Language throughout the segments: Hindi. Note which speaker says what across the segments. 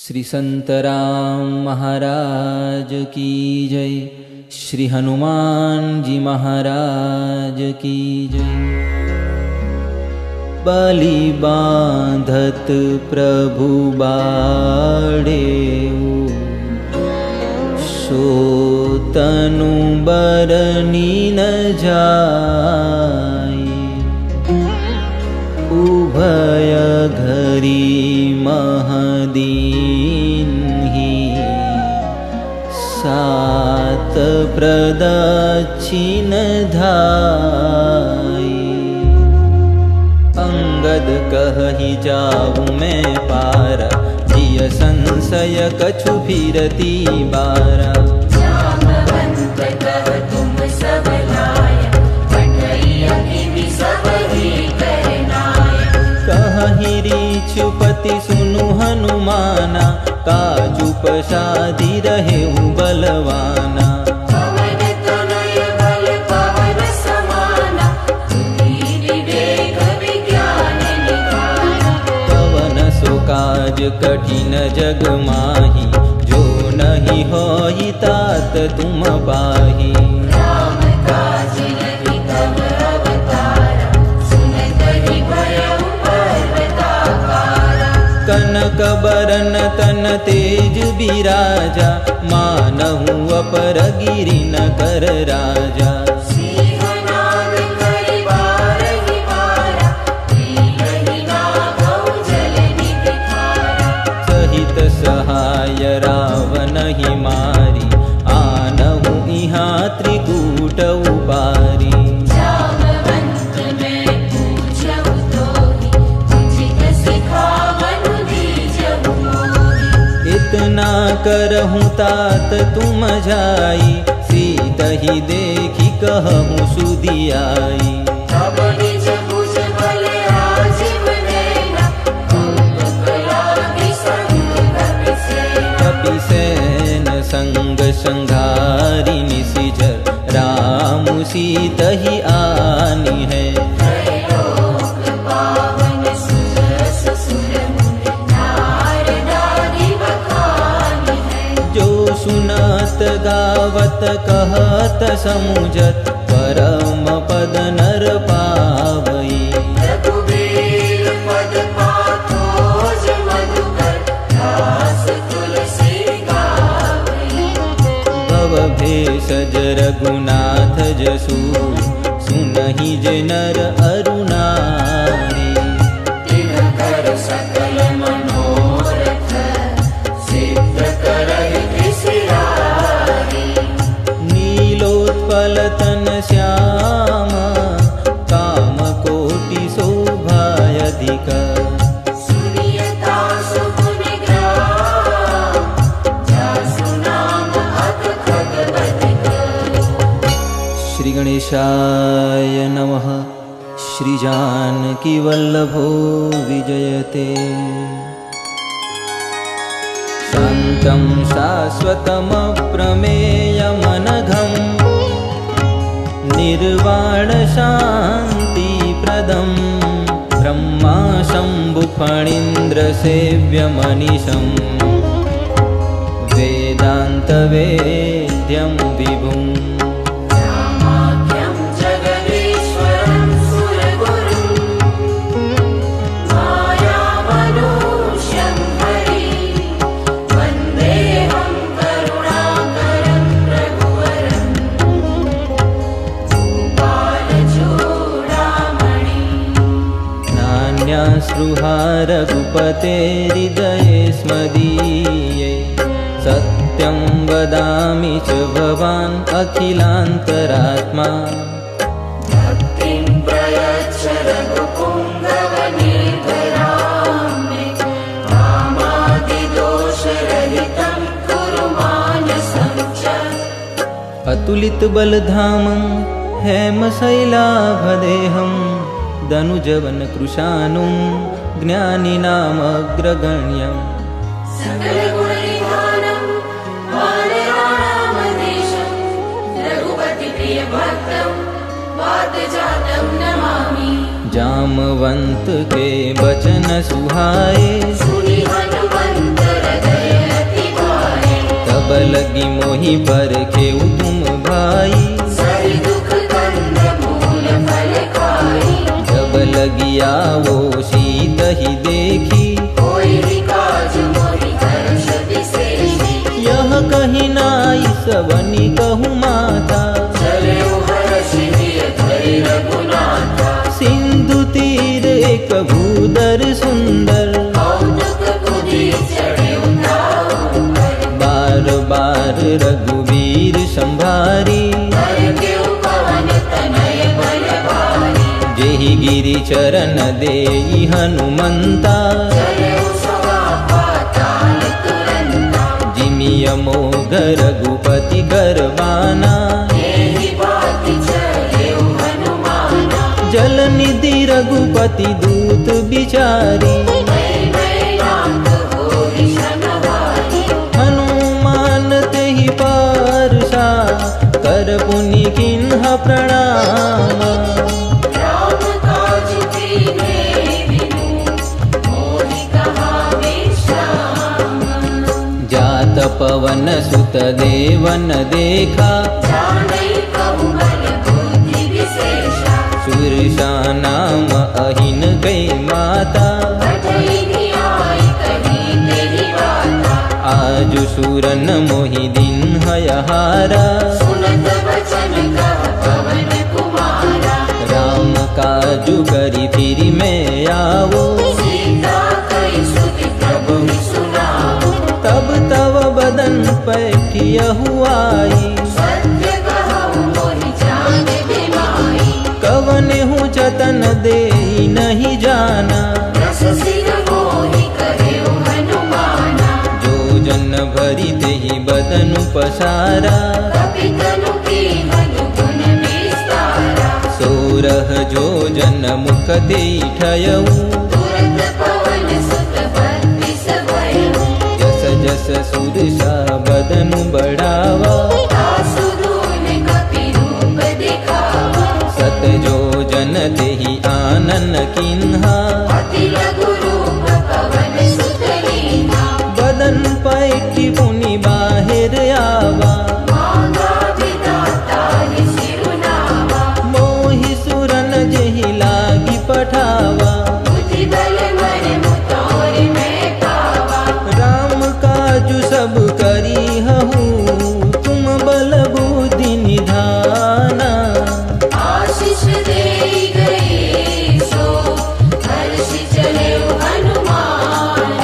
Speaker 1: श्री संत राम महाराज की जय। श्री हनुमान जी महाराज की जय। बलि बांधत प्रभु बाड़े, सो तनु बरनी न जाय। उभय घरी महदीन ही, सात प्रदक्षिण धाय। अंगद कहि जाऊँ मैं पारा, जिय संशय कछु फिरती बारा।
Speaker 2: जामवंत कह तुम सब लाया, कठई अग्नि सब ही करनाया।
Speaker 1: कहि रीछुपति सुनु हनुमाना, काजु प्रसादी रहेउ बलवाना।
Speaker 2: पवन तनय बल पवन समाना, बुद्धि विवेक विज्ञान निधाना।
Speaker 1: पवन सो काज कठिन जग माही, जो नहीं होई तात तुम पाही।
Speaker 2: राम काज नहीं तब अवतारा, सुनत ही भयउ पर्वताकारा।
Speaker 1: कनक बरन तन तेज बिराजा, मानहु अपर गिरि न कर राजा।
Speaker 2: सिंहनाद करि बारहि बारा, लीलहि नागौ जल निधि खारा।
Speaker 1: सहित सहाय रावण ही मारी, आनहु इहाँ त्रिकूट उपारी।
Speaker 2: जामवंत मैं पूछहु तोहि, तुझित सिखावनु दीजहु मोहि।
Speaker 1: इतना करहूँ तात तुम जाई, सीतहि देखि कहूँ सुधियाई।
Speaker 2: तब निज भुज बल राजीव नैना, कौतुक लागी संग कपिसेना।
Speaker 1: कपिसेन संग संघारि निशिचर, रामु सीतहि आनी है।
Speaker 2: त्रैलोक पावन सुजस सुर मुनि, नारदादि बखानी है।
Speaker 1: जो सुनत गावत कहत समुझत, परम पद नर पावई।
Speaker 2: रघुबीर पद पाथोज मधुकर, दास तुलसी गावई।
Speaker 1: भव भेषज रघुनाथ जसु, सुनहि जे नर अरु नारी।
Speaker 2: तिनकर सकल मनोरथ, सिद्ध करहि सिरारी।
Speaker 1: नीलोत्पल तन श्याम, काम कोटि शोभायधिक।
Speaker 2: सुनियता सुपुनि ग्राम, जासु नाम अत खगवधिक।
Speaker 1: श्री गणेशाय नमः। श्री जानकी वल्लभो विजयते। शान्तं शाश्वतमप्रमेयमनघं, निर्वाण शान्तिप्रदं। ब्रह्मा शम्भु फणीन्द्र सेव्यमनिशं, वेदान्तवेद्यं विभुम्।
Speaker 2: रामाख्यं जगदीश्वरं सुरगुरुं, मायामनुष्यं हरिं। वन्देऽहं करुणाकरं रघुवरं, गोपालचूडामणिं।
Speaker 1: नान्याश्रुहार रघुपते हृदये स्मदीये। सत्यं वदामि च भवान् अखिलान्तरात्मा।
Speaker 2: भक्तिं प्रयच्छ रघुपुङ्गवनिर्भरां मे, कामादिदोषरहितं कुरु मानसं च।
Speaker 1: अतुलित बलधामं हेमशैलाभदेहं, दनुजवन कृशानुं ज्ञानिनामग्रगण्यम्।
Speaker 2: सकलगुणनिधानं वानराणामधीशं, रघुपतिप्रियभक्तं वातजातं नमामि।
Speaker 1: जामवंत के बचन सुहाए,
Speaker 2: सुनि हनुमंत हृदय
Speaker 1: लगी मोहि पर खेऊ तुम भाई,
Speaker 2: सही दुख कंद मूल फल खाई।
Speaker 1: जब लगी आवो शीत ही देखी,
Speaker 2: कोई ही काज मोहि हर्ष विशेषी।
Speaker 1: यह कही नाई सवनी कहूँ माता,
Speaker 2: चले हर्ष हिय धरि रघुनाथा।
Speaker 1: सिंधु तीर एक भूदर सुंदर,
Speaker 2: कौतुक बुद्धि चढ़े उताऊ पर।
Speaker 1: बार बार रघुवीर संभारी,
Speaker 2: कर केउ पवन तनय बल भारी।
Speaker 1: जेहि गिरि चरण देई हनुमंता,
Speaker 2: चले सवा पाताल तुरंता।
Speaker 1: जिमिय मोघ रघुपति करवाना,
Speaker 2: एहि बाति चले हनुमाना।
Speaker 1: जल निधि रघुपति दूत बिचारी,
Speaker 2: मैं नाथ होई शनवारी।
Speaker 1: हनुमान तेहि पारसा, कर पुनि किन्ह प्रणाम।
Speaker 2: राम काज कीन्हे बिनु, मोहि कहा विश्राम।
Speaker 1: जात पवन सुत देवन देखा,
Speaker 2: जानै कहु बल बुद्धि विशेषा।
Speaker 1: सुरसा नाम अहिन गई माता,
Speaker 2: कठई न्याय कही तेहि बाता।
Speaker 1: आजु सुरन मोहि दिन हयहारा,
Speaker 2: सुनत बचन कह पवन कुमारा।
Speaker 1: राम काजु करि फिरि मैं आवो,
Speaker 2: सीता कई सुति प्रभु सुनाओ।
Speaker 1: तब तव बदन पैठियहु आई,
Speaker 2: सत्य कहूँ मोहि जान बिमाई।
Speaker 1: कवनेहु जतन देई नहीं जाना,
Speaker 2: रस सिर मोहि कहेउ हनुमाना।
Speaker 1: जो जन भरि तेहि बदन पसारा,
Speaker 2: कपितनु कीन्हनु गुण विस्तारा।
Speaker 1: सोरह जो जन मुख देई ठयऊ,
Speaker 2: तुरत पवन सुत बत्तीस भयउ।
Speaker 1: जस जस सुरसा बदन बढ़ावा,
Speaker 2: तासु दून कपि रूप दिखावा।
Speaker 1: सत जो जन तेहि आनन किन्हा,
Speaker 2: अति लघु रूप पवन सुत लीन्हा।
Speaker 1: बदन पैठी पुनि बाहिर आवा,
Speaker 2: मांगा विधाता सिरुनावा।
Speaker 1: मोहि सुरन जेहि लागी पठावा।
Speaker 2: बुद्धि बल मन मुतोर मैं पावा।
Speaker 1: राम काजु सब करी हहु, तुम बल बुद्धि निधाना।
Speaker 2: आशीष देई गए सो, हर्षि चलेउ हनुमान।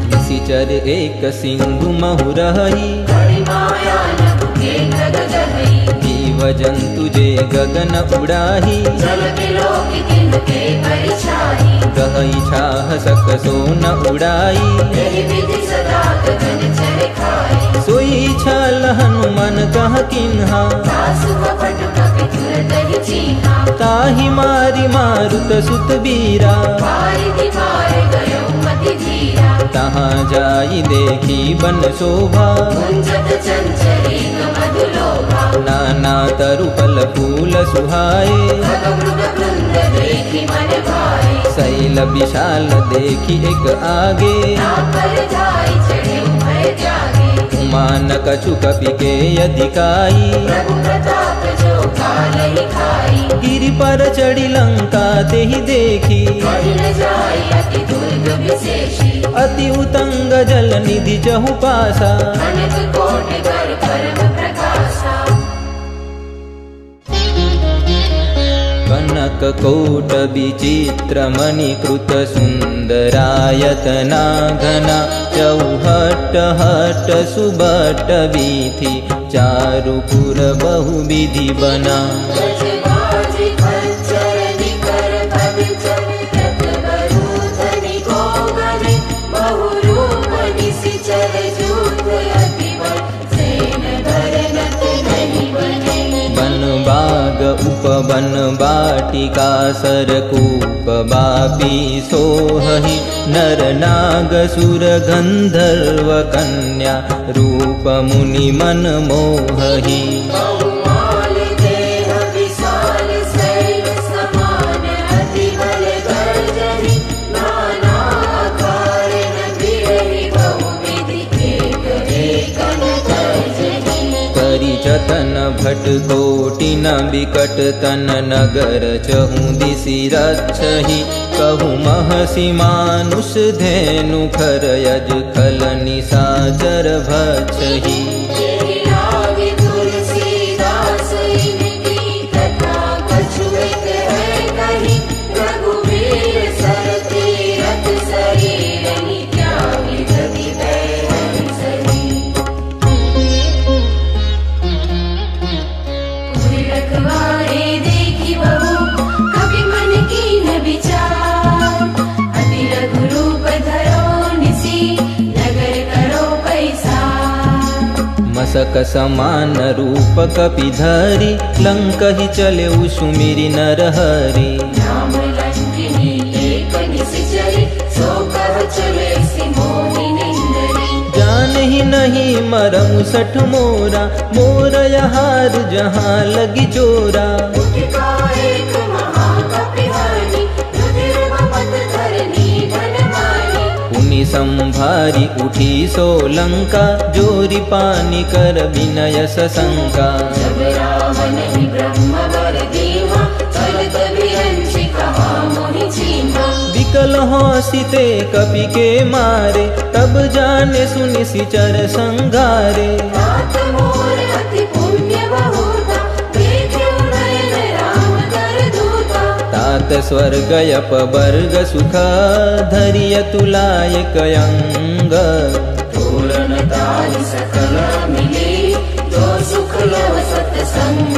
Speaker 1: निशिचर एक सिंधु महु रही,
Speaker 2: बड़ी माया नभ के खग गहई।
Speaker 1: जीव जंतु जे गगन उड़ाही,
Speaker 2: जल बिलोकि तिनके परिछाई।
Speaker 1: गहई छाह सक सो न उड़ाई,
Speaker 2: एहि विधि सदा गगन चढ़ खाई।
Speaker 1: सोई छल हनुमान कह किन्हा,
Speaker 2: तासु कपट कपि तुरत ही चीन्हा।
Speaker 1: ताहि मारि मारुत सुत बीरा,
Speaker 2: वारिधि पार गयो मति धीरा।
Speaker 1: तहाँ जाई देखी बन शोभा,
Speaker 2: गुंजत चंचरी मधुलोभा।
Speaker 1: नाना तरु फल फूल सुहाए,
Speaker 2: खग मृग वृंद देखि मन भाए।
Speaker 1: शैल विशाल देखी एक आगे,
Speaker 2: नापर धाई चढ़े भय जागे।
Speaker 1: मान कछु कपि के अधिकाई,
Speaker 2: प्रभु प्रताप जो कालहि खाई।
Speaker 1: गिरि पर चढ़ी लंका तेहि देखी,
Speaker 2: कहि न जाई अति दुर्ग विशेषी।
Speaker 1: अति उतंग जल निधि जहु पासा,
Speaker 2: अनक कोटि कर परम प्रकाशा।
Speaker 1: कनक कोट विचित्र मणिकृत सुंदरायतना घना, चौहट हट सुबट वीथि, चारुपुर बहु विधि बना।
Speaker 2: गजबाजी खच्चर निकर पदचर, कृत बरूथनि गोगनि। बहुरूप निशिचर जूथ अति बल, सेन धरनत नहीं बने।
Speaker 1: बन बाग उपवन बाटिका सरकूप बापी सोहहि, नर नाग सुर गंधर्व कन्या, रूप मुनि मन मोहहि।
Speaker 2: बहुमाल देह विशाल शैल समान, अति बल गर्जनि। नाना आकार न बिरहि बहुविधि, एक एक न
Speaker 1: चतन भट कोटि न बिकट तन नगर चहु दिशि रक्षहि कहु महसि मानुष धेनु खर यज खल निशाचर भक्षहि
Speaker 2: तेहि लागे तुलसीदास इनकी कथा कछु एक है कही रघुवीर सर तीरथ शरीर त्यागी जगि दैव सही पूरी रखवारे देखी बहु कवि मन कीन विचार अति रघु रूप धरो निसी नगर करो पैसार
Speaker 1: मसक समान रूप कपि धरि लंक ही चले सुमिरि नरहरि
Speaker 2: राम लंकिनी एक निश्चरी सो कह चले सि मोहि निंदरी
Speaker 1: जानहि नहीं मरमु सठ मोरा मोर यहार जहाँ लगी चोरा
Speaker 2: उठिका एक महाकपिहानी रुधिर बपत धरनी धनवानी
Speaker 1: पुनि संभारी उठी सो लंका जोरी पानी कर विनय सशंका
Speaker 2: जब रावण ही ब्रह्म वर दीवा चलत विरंचि कहा मोहि छीना
Speaker 1: विकल हौसिते कपि के मारे तब जाने सुनि सिचर संगारे
Speaker 2: तात मोर अति पुण्य बहुता देखे नयन राम कर दूता
Speaker 1: तात स्वर्ग यप वर्ग सुख धरिय तुलाय कयंग
Speaker 2: पूर्ण ताहि सकल मिले जो सुख लव सतसंग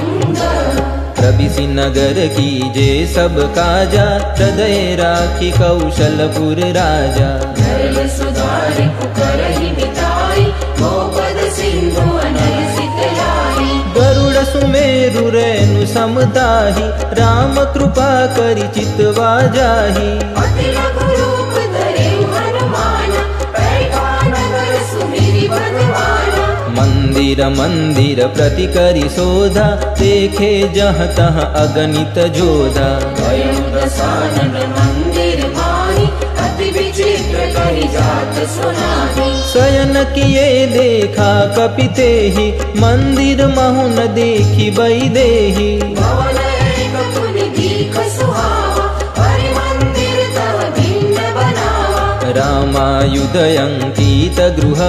Speaker 1: प्रबिसि नगर की जे सब काजा हृदय राखी कौशलपुर राजा
Speaker 2: धरल सुधारि कुकरहि बिताई गोपद सिंधु अनल सितलाई
Speaker 1: गरुड़ सुमेरु रेनु समताहि राम कृपा करि चितवा जाहि
Speaker 2: अति लघु रूप धरे हनुमान बैठा नगर सुमिरि भगवाना
Speaker 1: मंदिर मंदिर प्रति करि शोधा देखे जहाँ तहाँ अगणित जोधा
Speaker 2: स्वयं दशानन मंदिर माहि अति विचित्र कहि जात सुनाहि
Speaker 1: शयन किए देखा कपिते ही मंदिर महु न देखी बैदेही
Speaker 2: भवन एक पुनि दीख सुहावा हरि मंदिर तव भिन्न बनावा
Speaker 1: रामायुध अंकित गृह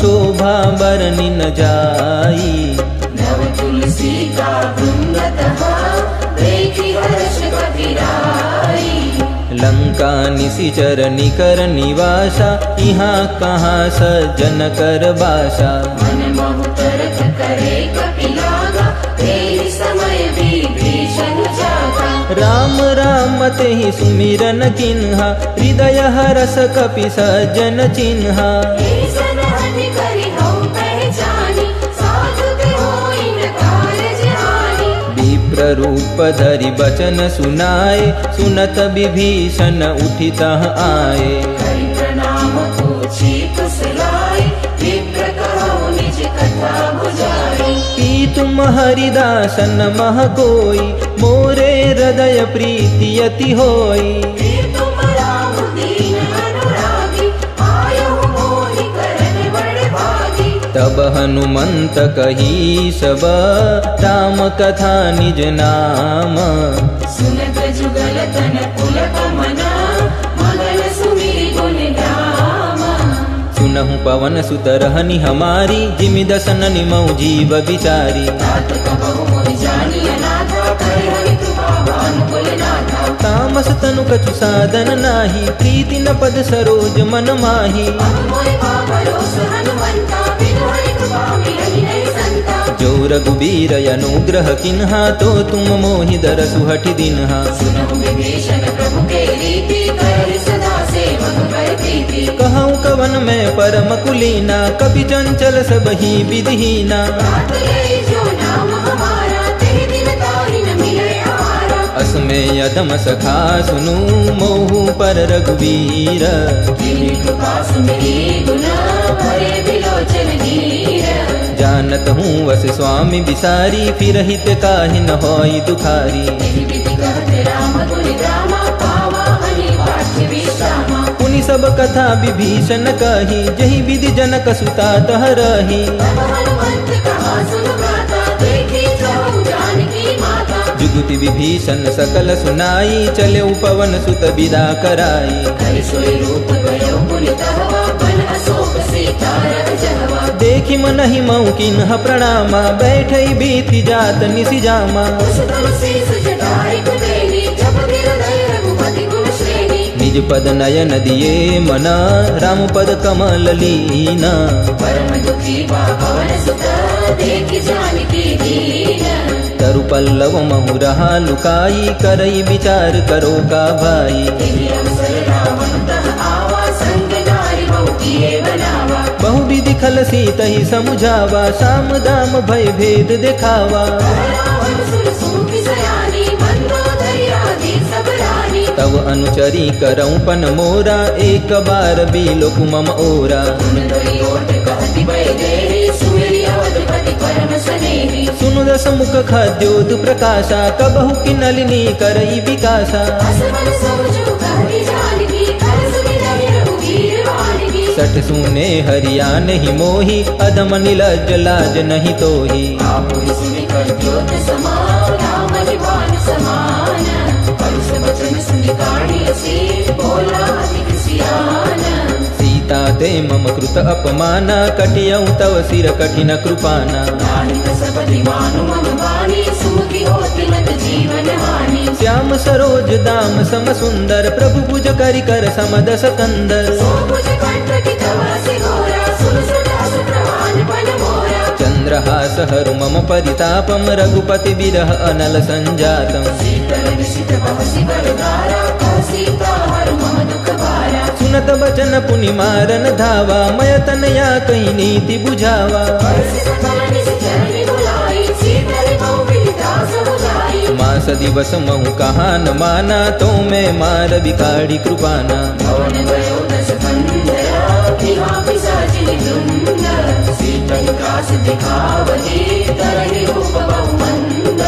Speaker 1: शोभा बरनि न जाई
Speaker 2: नव तुलसी का वृंगतः देखि हर्ष कपिराई
Speaker 1: लंका निशिचर निकर निवासा यहाँ कहाँ सज्जन कर बासा
Speaker 2: मन महु तरत करे कपिलागा तेहि समय विभीषण जागा
Speaker 1: राम राम तेहि सुमिरन किन्हा हृदय हरस कपि सज्जन चिन्हा
Speaker 2: ईसन हठि करि हऊ पहचानी साधु ते होई न कारज हानि
Speaker 1: विप्र रूप धरि बचन सुनाए सुनत विभीषण उठितः आए
Speaker 2: करि प्रणाम पूछी कुशलाई विप्र कहु निज कथा बुझाई
Speaker 1: की तुम हरिदासन मह कोई मोरे हृदय प्रीति अति होई
Speaker 2: फिर तुम राम दीन अनुरागी आयहु मोहि करन बड़ भागी
Speaker 1: तब हनुमंत कही सब राम कथा निज नाम
Speaker 2: सुनत जुगल तन पुलक मना मगन सुमिरि गुण धाम
Speaker 1: सुनहु पवन सुत रहनि हमारी जिमि दसन निमौ जीव विचारी
Speaker 2: तात कबहु मोहि जानिय नाथा करे हरि कृपा भानुकुल नाथा
Speaker 1: तामस तनु कछु साधन नाही प्रीति न पद सरोज मन माही
Speaker 2: अब मोहि भरोस हनुमंता बिनु हरि कृपा मिलहि नहीं संता
Speaker 1: जो रघुबीर अनुग्रह किन्हा तो तुम मोहि दरसु हठि दिन्हा
Speaker 2: सुनहु विभीषण प्रभु के रीति कर सदा सेवक पर प्रीति
Speaker 1: कहूँ कवन में परम कुलीना कपि चंचल सब ही विधिहीना
Speaker 2: तात ले जो नाम हमारा तेहि दिन ताहि न मिले आहारा
Speaker 1: असमय अधम सखा सुनु मोहु पर रघुवीर
Speaker 2: किन्हि कृपा सुमिरि गुण भरे बिलोचन नीर
Speaker 1: जानत हूँ वस स्वामी बिसारी फिर हित काहि न होई दुखारी
Speaker 2: तेहि विधि कहत राम गुण ग्रामा पावा हनि पाठ्य विश्रामा
Speaker 1: पुनि सब कथा विभीषण कही जही विधि जनक सुता तह रही
Speaker 2: तब हनुमंत कहा सुन गाथा
Speaker 1: स्तुति विभीषण सकल सुनाई, चले पवन सुत विदा कराई।
Speaker 2: कर सोई रूप गयो पुनितहवा, बन अशोक सीता रथ जहवा।
Speaker 1: देखी मनहि मऊ किन्ह प्रणामा, बैठई बीति जात निसि जामा।
Speaker 2: उस तुलसीस जटाई कुबेरी, जप हृदय रघुपति गुण श्रेणी।
Speaker 1: निज पद नयन दिए मना, राम पद कमल लीना।
Speaker 2: परम दुखी बा पवन सुत, देखि जानकी दीन।
Speaker 1: तरु पल्लव महु रहा लुकाई, करई विचार करो का भाई।
Speaker 2: तेहि अवसर रावण तह आवा, संग नारी बहु किए बनावा।
Speaker 1: बहु विधि खल सीतहि समुझावा, साम दाम भय भेद दिखावा।
Speaker 2: रावण सुर सूफी सयानी, मंदोदरी आदि सब रानी।
Speaker 1: तव अनुचरी करऊं पन मोरा, एक बार बिलोक मम ओरा।
Speaker 2: तुम तोई ओट कहति वैदेही, सुमेरी अवधपति परम स्नेही।
Speaker 1: सुनु दस मुख खाद्योत प्रकाशा, कबहु की नलिनी करई विकासा।
Speaker 2: असमन समझो कहति जानकी, हरस विनय रघुवीर वानगी।
Speaker 1: सठ सुने हरिया नहीं मोही, अधम निलज लाज नहीं तोही।
Speaker 2: आपुनि सुनि कर ज्योत समान, राम जीवान समान। परुष वचन सुनि काढ़ी असी, बोला अति सियान।
Speaker 1: सीता ते मम कृत अपमाना, कटियऊ तव सिर कठिन कृपाना।
Speaker 2: नाहित सब दीवानु मम बानी, सुमुखी होति नत जीवन हानि।
Speaker 1: श्याम सरोज दाम सम सुंदर, प्रभु भुज करि कर समदस कंदर।
Speaker 2: सो भुज कंठ की तव सि घोरा, सुन सुदास प्रमाण बन मोरा।
Speaker 1: चंद्रहास हरु मम परितापम, रघुपति विरह अनल संजातम।
Speaker 2: शीतल निशित बहसि बरदारा, कह सीता हरु मम दुख भारा।
Speaker 1: सुनत बचन पुनि मारन धावा, मय तनया कही नीति बुझावा।
Speaker 2: हरषि सकल निशि चरनि बुलाई, शीतल बहु विदिता समुझाई।
Speaker 1: मास दिवस महु कहा न माना, तो मैं मार बिकाड़ी कृपाना।
Speaker 2: भवन गयो दश कंधरा, किहा पिशाचिनि धुंध। सीतल कास दिखावही, तरहि रूप बहु मंद।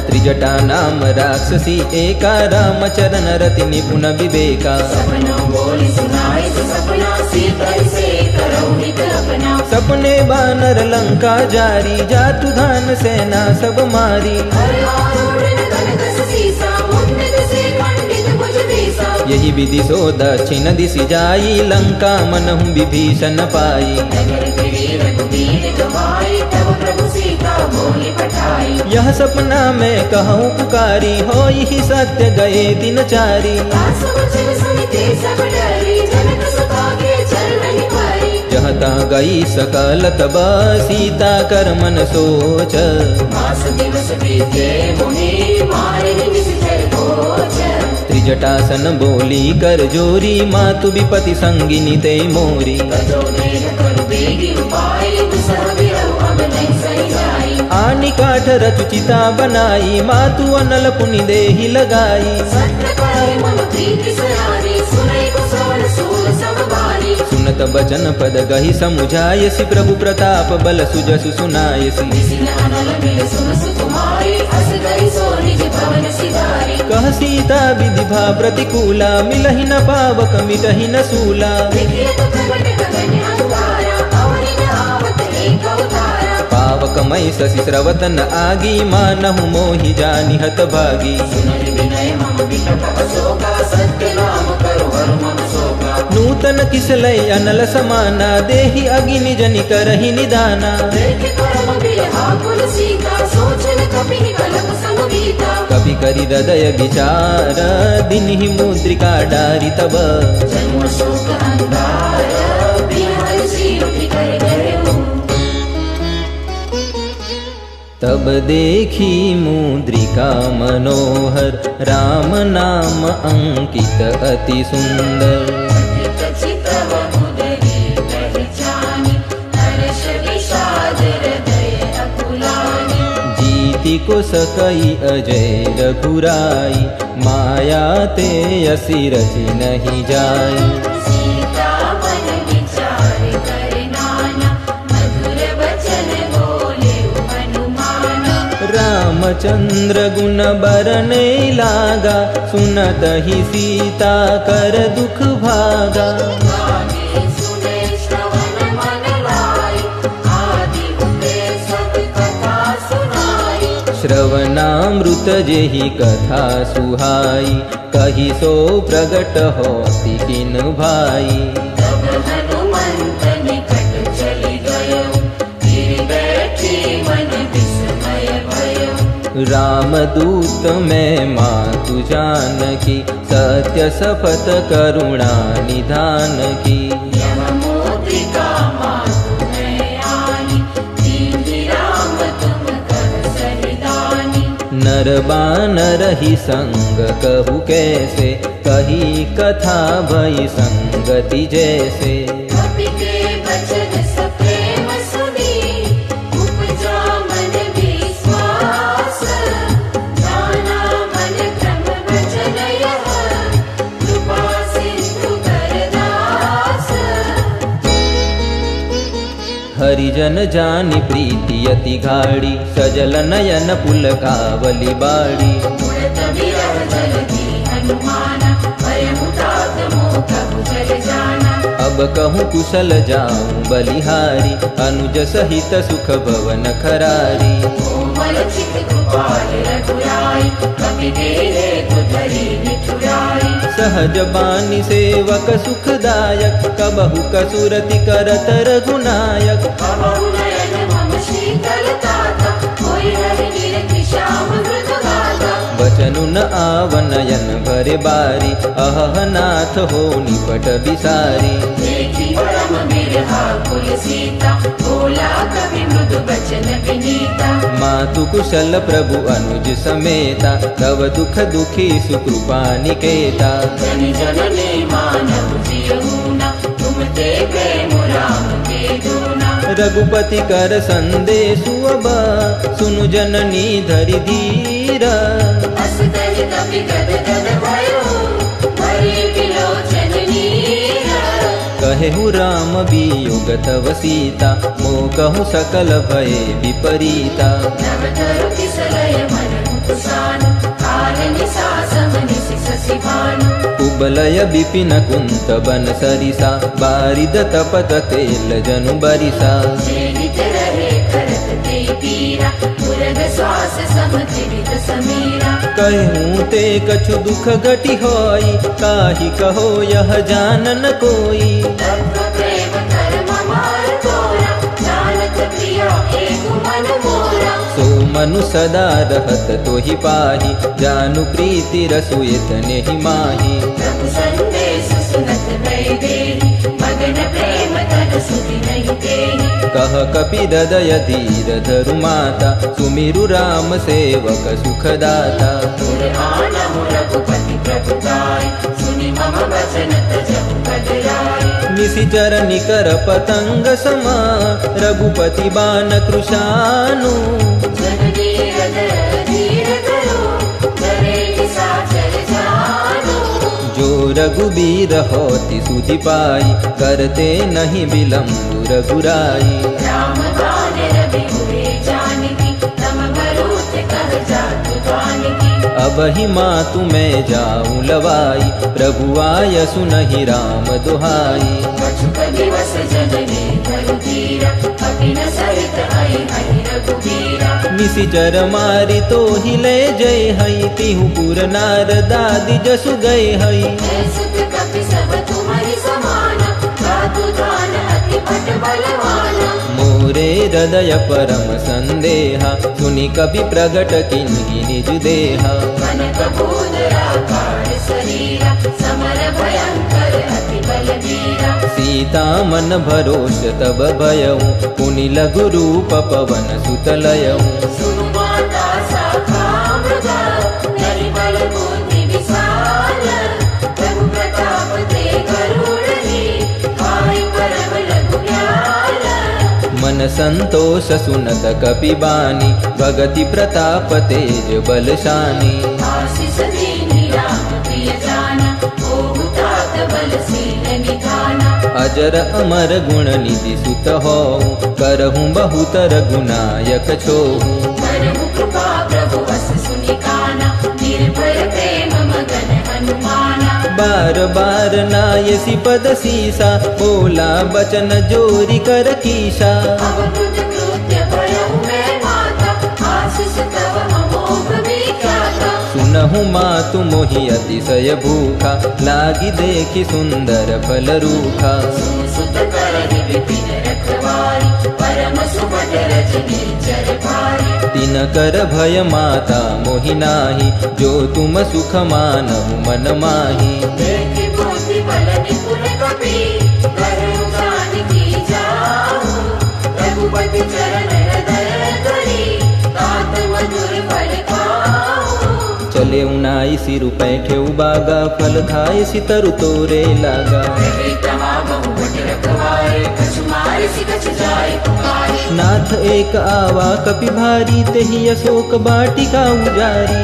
Speaker 1: त्रिजटा नाम राक्षसी एका, राम चरण रति निपुण विवेका।
Speaker 2: सपना बोली सुनाई सो सपना, सीतल से करौ हित अपना।
Speaker 1: सपने बानर लंका जारी, जातु धान सेना सब मारी।
Speaker 2: हर आरूढ़ गण दस सीसा, मुंडित से खंडित भुज देसा।
Speaker 1: यही विधि सो दक्षिण दिशि जाई, लंका मनहु विभीषण पाई।
Speaker 2: नगर फिरी रघुवीर गवाई, तब प्रभु सीता बोली पठाई।
Speaker 1: यह सपना मैं कहूँ पुकारी, हो ही सत्य गए दिन चारी।
Speaker 2: दास वचन सुनिते सब डरी, जनक सुता के चरण परी।
Speaker 1: जह तह गई सकल तब, सीता कर मन सोच।
Speaker 2: मास दिवस बीते मुनि, मारे निश्चर कोच।
Speaker 1: त्रिजटासन बोली कर जोरी, मातु विपति संगिनी ते मोरी।
Speaker 2: तजो देह कर बेगी उपाय, दुसह बिरहु अब नहीं सही जाई।
Speaker 1: आनि काठ रचुचिता बनाई, मातु अनल पुनि देहि लगाई।
Speaker 2: सत्य करे मम प्रीति सयानी, सुनई कुशल सूल सब बानी।
Speaker 1: सुनत बचन पद गहि समुझायसि, प्रभु प्रताप बल सुजसु सुनायसि।
Speaker 2: निसिन अनल मिल सुन सुकुमारी, हस गई सो निज भवन सिधारी।
Speaker 1: कह सीता विधि भा प्रतिकूला, मिलहि न पावक मिटहि न सूला।
Speaker 2: देखिए तो प्रगट गगन अंगारा, अवनि न आवत एक अवतारा।
Speaker 1: पावक मई शशि स्रवत न आगी, मानहु मोहि जानि हत भागी।
Speaker 2: सुनरि विनय मम विकट अशोका, सत्य नाम करो हरु मम शोका।
Speaker 1: नूतन किसलय अनल समाना, देहि अगिनि जनि करहि निदाना।
Speaker 2: देख परम बिरहाकुल सीता, सोचन कपिहि कलप संग बीता।
Speaker 1: कपि करि हृदय विचार, दिनहि मुद्रिका डारि तब।
Speaker 2: जन्म शोक अंगार, बिहर सी उठि कर गयो।
Speaker 1: तब देखी मुद्रिका मनोहर, राम नाम अंकित अति सुंदर। जीति को सकई अजय रघुराई, माया ते असि रचि नहीं जाई।
Speaker 2: सीता मन विचार कर नाना, मधुर वचन बोले हनुमान।
Speaker 1: रामचंद्र गुण बरने लागा, सुनत ही सीता कर दुख भागा।
Speaker 2: आगे सुने श्रवण मन लाई, आदि हुए सब कथा सुनाई।
Speaker 1: श्रवणामृत जेहि कथा सुहाई, कही सो प्रगट होती किन भाई।
Speaker 2: तब हनुमंत निकट चली गयो, गिर बैठी मन विस्मय भयो।
Speaker 1: रामदूत मैं मातु जानकी, सत्य शपथ करुणा निधान की।
Speaker 2: यममूर्तिका मातु मैं आनी, दीन राम तुम कर सहिदानी।
Speaker 1: नर बानर ही संग कहु कैसे, कही कथा भई संगति जैसे।
Speaker 2: कपि के बचन सप्रेम सुनी, उपजा मन विश्वास। जाना मन क्रम वचन यह, कृपा सिंधु करदास।
Speaker 1: हरिजन जानि प्रीति अति गाढ़ी, सजल नयन पुलकावली बाड़ी।
Speaker 2: उड़त विरह जलधि हनुमाना, भयउ तात मोह कबु जल जाना।
Speaker 1: अब कहूँ कुशल जाऊं बलिहारी, अनुज सहित सुख भवन खरारी।
Speaker 2: कोमल चित कृपाल रघुराई, कपि देहे तो धरि निठुराई।
Speaker 1: सहज बानी सेवक सुखदायक, कबहु कसुरति करत रघुनायक।
Speaker 2: कबहु नयन मम शीतलताता, कोई रहि निरखि श्याम मृग गाथा।
Speaker 1: बचनु न आवनयन भरे बारी, अहह नाथ हो निपट बिसारी।
Speaker 2: देखि परम बिरहा कुल सीता, बोला कवि मृदु बचन विनीता।
Speaker 1: मातु कुशल प्रभु अनुज समेता, तव दुख दुखी सुकृपा निकेता।
Speaker 2: जनि जननी मानव जियहूना, तुम ते प्रेम राम के दूना।
Speaker 1: रघुपति कर संदेशु अब, सुनु जननी धरि धीरा।
Speaker 2: अस तनि कपि गद गद भयो, भरि विलोचन नीरा।
Speaker 1: कहेहु राम वियोग तव सीता, मोह सकल भय विपरीता।
Speaker 2: नव तरु किसलय मन मुकुसानु, काननि सासम निसि शशि भानु।
Speaker 1: कुबलय विपिन कुंत बन सरिसा, बारिद तपत तेल जनु बरिसा।
Speaker 2: सेवित रहे करत ते पीरा, उरग श्वास सम त्रिविध समीरा।
Speaker 1: कहूँ ते कछु दुख घटी होई, काहि कहो यह जानन कोई।
Speaker 2: तत्व प्रेम धर्म मार तोरा, जानत प्रिया एक मन मोरा।
Speaker 1: सो मनु सदा रहत तोहि पाहि, जानु प्रीति रसु इतने ही माही।
Speaker 2: प्रभु संदेश सुनत भय देहि, मगन प्रेम तन सुधि नहीं तेहि।
Speaker 1: कह कपि हृदय धीर धरु माता, सुमिरु राम सेवक सुखदाता।
Speaker 2: तुर आनहु रघुपति प्रभु गाय, सुनि मम वचन तजहु पद लाय।
Speaker 1: निशिचर निकर पतंग समा, रघुपति बान कृशानु।
Speaker 2: जननी हृदय धीर धरो, धरे निशाचर जानो।
Speaker 1: जो रघुबीर होति सुधि पाई, करते नहीं विलम्ब रघुराई।
Speaker 2: राम बाण रवि हुए जानकी, तम भरोत कह जातु जानकी।
Speaker 1: अब ही मातु मैं जाऊं लवाई, प्रभु आय सुनहि राम दुहाई।
Speaker 2: कछुक दिवस जननी धरु धीरा, कपि न सहित आई हरि रघुबीरा।
Speaker 1: निशिचर मारि तो हिले जय हई, तिहु पुर नारदादि जसु गए हई।
Speaker 2: जय सुत कपि सब तुम्हारी समाना, धातु दान अति भट बलवाना।
Speaker 1: मोरे हृदय परम संदेहा, सुनि कपि प्रगट किन्हि निज देहा।
Speaker 2: कनक भूधराकार शरीरा, समर भयंकर अति बलवीरा।
Speaker 1: सीता मन भरोष तब भयऊ, पुनि लघु रूप पवन सुत लयऊ।
Speaker 2: सुनु माता शाखा मृगा, धरि बल बुद्धि विशाल। प्रभु प्रताप ते गरुड़हि, पाई परम लघुल्याल।
Speaker 1: मन संतोष सुनत कपि बानी, भगति प्रताप तेज बलशानी।
Speaker 2: आशीष दीनि राम प्रिय जाना, ओहु तात बलशील निधाना।
Speaker 1: अजर अमर गुण निधि सुत होऊं, करहूँ बहुतर गुनायक छोहूं।
Speaker 2: करहु कृपा प्रभु बस सुनि काना, निर्भय प्रेम मगन हनुमाना।
Speaker 1: बार बार नायसी पद सीसा, बोला बचन जोरी कर कीशा।
Speaker 2: अब कृत कृत्य भयउ मैं माता, आशीष तव मम
Speaker 1: मातु मोहि अतिशय भूखा, लागी देखी सुंदर फल रूखा।
Speaker 2: सुत करहि विपिन रखवारी, परम सुभग रजनी चर भारी।
Speaker 1: तिन कर भय माता मोहि नाही, जो तुम सुख मानहु मन माही।
Speaker 2: देखि बुद्धि बल निपुण कपि, करहु जानकी जाहु। रघुपति चरण हृदय धरि, तात मधुर फल खाहु।
Speaker 1: चले उनाई सिरु पैठे उबागा, फल खाए सितरु तोरे लागा। नाथ एक आवा कपि भारी, तेहि अशोक बाटिका उजारी।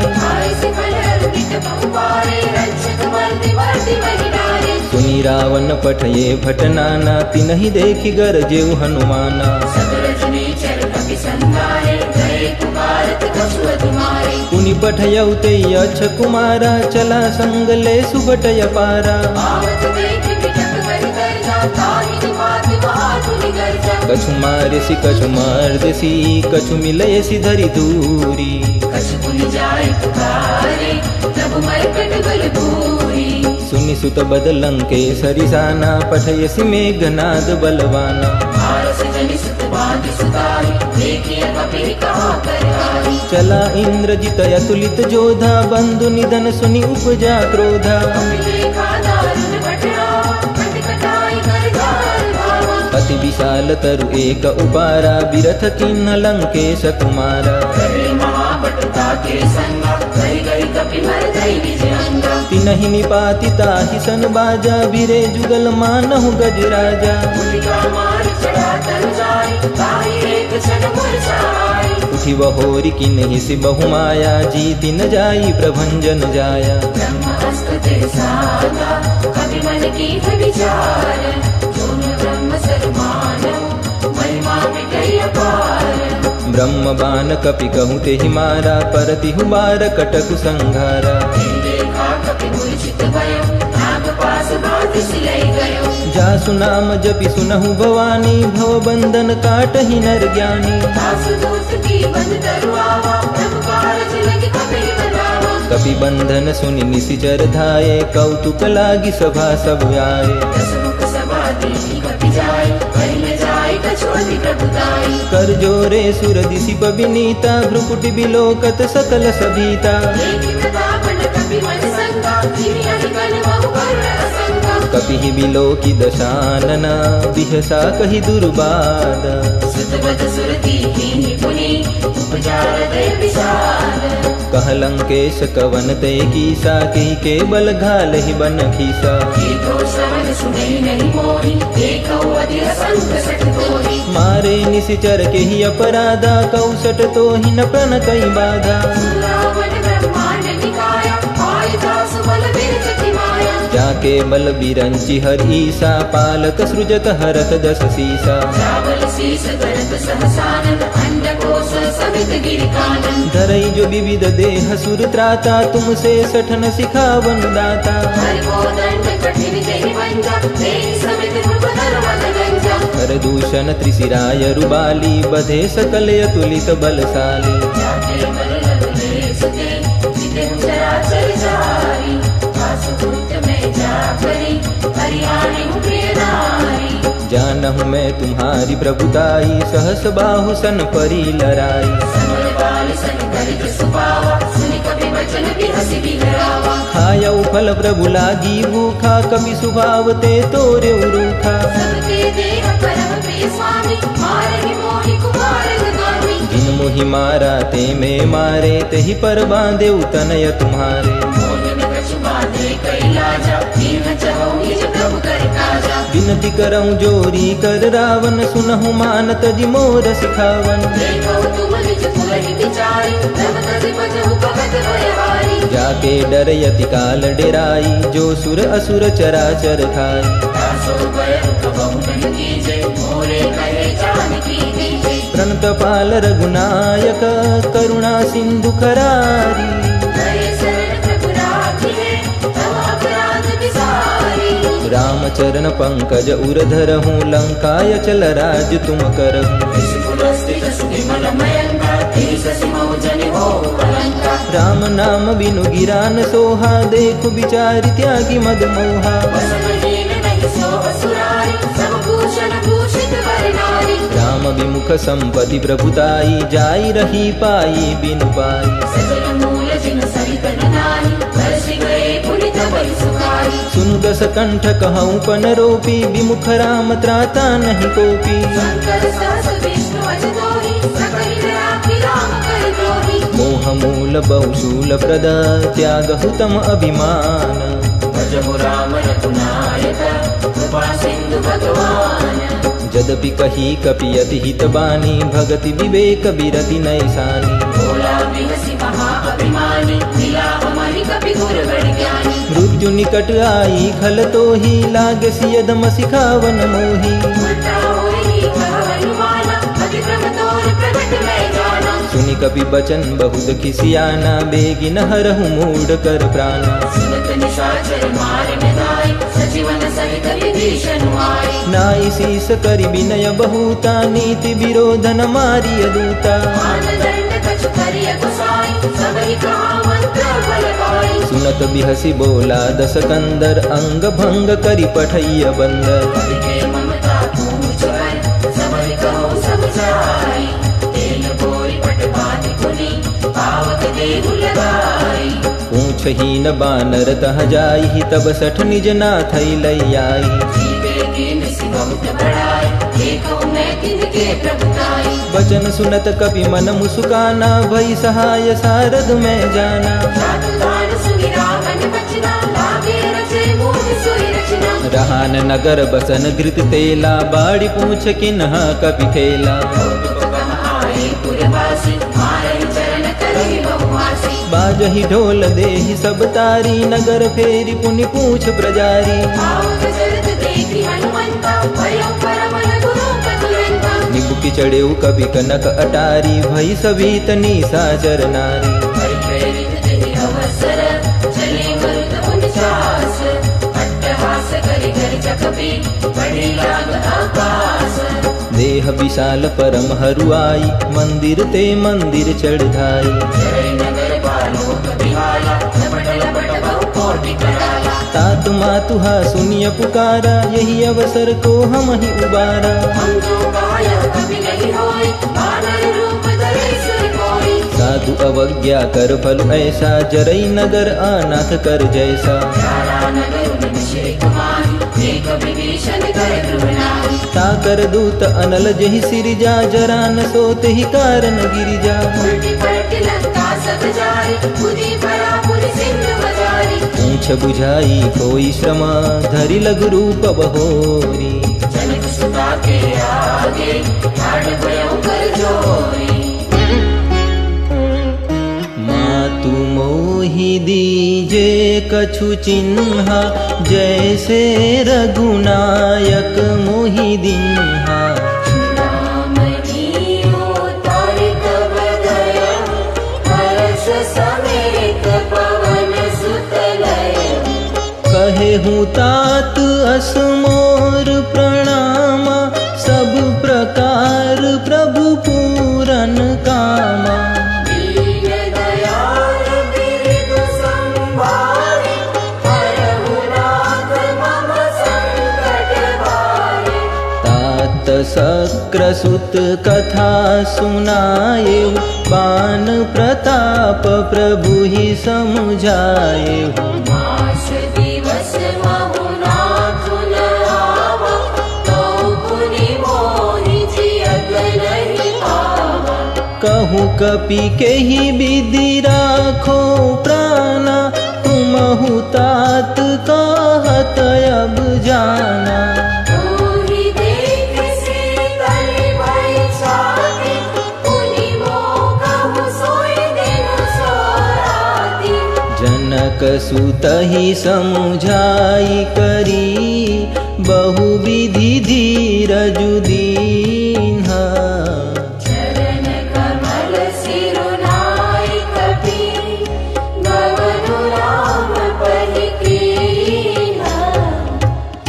Speaker 1: सुनि रावण पठये भटनाना, तिनहि देखि गरजेउ हनुमाना। पुनि पठयउ तेहि अक्ष कुमारा, चला संग ले सुभटय पारा। कछु मारेसि कछु मर्दसि, कछु मिलयसि धरि दूरी। सुनि सुत बदलंके सरिसाना, पठयसि मेघनाद बलवाना। चला इंद्रजित अतुलित जोधा, बंधु निधन सुनि उपजा क्रोधा। अति विशाल तरु एक उपारा, बिरथ किन्ह लंकेश कुमारा। तिनहि निपाति ताहि सन बाजा, बिरे जुगल मानहु गजराजा। उठि बहोरी किन्हि सि बहुमाया, जीति न जाई प्रभंजन जाया। ब्रह्म बान कपि कहु तेहि मारा, परतिहु बार कटकु संघारा। जासु नाम जपि सुनहु भवानी, भव बंधन काटहि नर ज्ञानी। कपि बंधन सुनि निशिचर धाये, कौतुक लागी सभा सब आए। कर जोरे सुर दिशि पबिनीता, भ्रुकुटि बिलोकत सकल सभीता। कपिहि बिलोकि दशानना, बिहसा कहि दुर्बादा। कह लंकेश कवन ते कीसा, कहि के बल घालहि बन खीसा। मारे निशिचर के ही अपराधा, कौसट तो ही न प्रण कई बाधा। जाके बल बिरंचि हरीसा, पालक सृजत हरत दस सीसा। धरई जो विविध देह सुर त्राता, तुमसे सठन सिखावन दाता। कर दूषण त्रिशिराय रुबाली, बधे सकल अतुलित बलशाली। जानहु मैं तुम्हारी प्रभुताई, सहस बाहु सन परी लराई। खायऊ फल प्रभु लागी भूखा, कपि स्वभाव ते तोरे उरूखा। जिन मोहि मारा ते में मारे, तेहि पर बांधे तनय तुम्हारे। विनती करऊं जोरी कर रावण, सुनहु मानत जि मोर सिखावन। जाके डर यति काल डेराई, जो सुर असुर चराचर खाई। प्रणत पाल रघुनायक, करुणा सिंधु करारी। रामचरण पंकज उर धरहूँ, लंकाय चल राज तुम करहूँ।
Speaker 2: व्यवस्थित सुविमलमयंका तेजसिमौ जनि हो अलंका
Speaker 1: राम नाम बिनु गिरान सोहा देखो बिचारी त्यागी मद मोहा
Speaker 2: वसनहीन नहीं सोह सुरारी सब भूषण भूषित वर नारी
Speaker 1: राम विमुख संपत्ति प्रभुताई जाई रही पाई बिनु पाई
Speaker 2: सजल मूल जिन सहित नारी वर्षि गए पुनित बल सुखारी
Speaker 1: सुनु दस कंठ कहूँ पन रोपी विमुख राम त्राता नहीं कोपी
Speaker 2: शंकर सहस विष्णु अजदोहि सकल राखि राम कर द्रोहि
Speaker 1: मोह मूल बहुशूल प्रद त्याग हुतम अभिमान
Speaker 2: भजहु राम रघुनायक कृपा सिंधु भगवान
Speaker 1: यद्यपि कही कपियति हित बानी भगति विवेक बिरति नैसानी
Speaker 2: भोला बिहसि महा अभिमानी मिला हमारी कपि गुर गण ज्ञानी
Speaker 1: मृत्यु निकट आई खल तो ही लागे सियदम सिखावन मोही
Speaker 2: उल्टा होई कह हनुमाना अतिक्रम तोर प्रगट मैं जाना
Speaker 1: सुनि कपि बचन बहुत खिसियाना बेगिन हरहु मूढ़ कर प्राणा
Speaker 2: सुनत निशाचर मार निधाई सजीवन सहित विभीषण आए
Speaker 1: नाई शीस करि विनय बहुता नीति विरोधन मारिय दूता
Speaker 2: मानदंड कछु करिय गुसाई सबहि कहा मंत्र बल पाई
Speaker 1: सुनत बिहसी बोला दस कंदर अंग भंग करि पठैय बंदर
Speaker 2: के ममता पूछ कर सबहि कहो सब जाई तेल बोरी पट बांधि पुनि पावक देहु लगाई
Speaker 1: पूछ हीन बानर तह जाई तब सठ निज नाथ लई आई
Speaker 2: जीवे कीन सि बहुत बड़ाई देखो मैं तिनके प्रभुताई
Speaker 1: वचन सुनत कपि मन मुस्काना भई सहाय सारद में जाना
Speaker 2: जातु दान सुनि रावण बचना लागे रचे मूढ़ सोई रचना
Speaker 1: रहान नगर बसन घृत तेला बाड़ी पूछ किन्ह कपि थेला
Speaker 2: आए पुरवासी मारहि चरण करहि बहुआसी
Speaker 1: बाजहि ढोल देहि सब तारी नगर फेरी पुनि पूछ प्रजारी
Speaker 2: पावक चरत देखि हनुमंता भयो परमन गुरु पतुरंता
Speaker 1: निबुकि चढ़ेउ कपि कनक अटारी भई सभी तनी साचर नारी
Speaker 2: प्रेरित देहि अवसर चले मरुत पुनि सास अट्टहास करि घर चकपि बढ़ी लाग आकाश
Speaker 1: देह विशाल परम हरुआई मंदिर ते मंदिर चढ़ाई
Speaker 2: जय नगर बालोक बिहाला लपट लपट बहु कोटि कराला
Speaker 1: तात मातुहा सुनिय पुकारा यही अवसर को हम ही उबारा
Speaker 2: हम जो गाय कभी नहीं होई बानर रूप धरे सुर कोई
Speaker 1: साधु अवज्ञा कर फल ऐसा जरई नगर अनाथ कर जैसा
Speaker 2: तारा नगर उन श्री कुमारी एक विभीषण कर कृपनारी
Speaker 1: ताकर दूत अनल जहि सिरिजा जरा न सोत ही कारण गिरिजा
Speaker 2: उल्टी पलटी लंका सब जारी बुद्धि भरा पुर सिंधु बजारी
Speaker 1: पूछ बुझाई कोई श्रम धरि लघु रूप बहोरी
Speaker 2: जनक सुता के आगे ठाड़ भयो कर जोरी
Speaker 1: मातु मोहि दीजे कछु चिन्हा जैसे रघुनायक मोहि दिन्हा
Speaker 2: नाम जियो तारिक बदय हर्ष समेत पवन सुत लय
Speaker 1: कहे हूँ तात असमोर प्रणाम सब प्रकार प्रभु पूरन कामा
Speaker 2: दीन दयाल बिरधु संभारे हरहु नाथ मम संकट हारे
Speaker 1: तात सक्र सुत कथा सुनाए बान प्रताप प्रभु ही समुझाए
Speaker 2: मास दिवस महु नाथ न आवा तो पुनि मोहि जियत नहीं पावा
Speaker 1: कहूँ कपि के ही विधि राखो प्राणा तुमहु तात कहत अब जाना
Speaker 2: तोहि देख सीतल भई छाती पुनि मोह कहु सोई दिनु सोराती
Speaker 1: जनक सुत ही समुझाई करी बहु विधि धीरजु दीन्हा
Speaker 2: चरण कमल सिरुनाई कपि गवनु राम पहि कीन्हा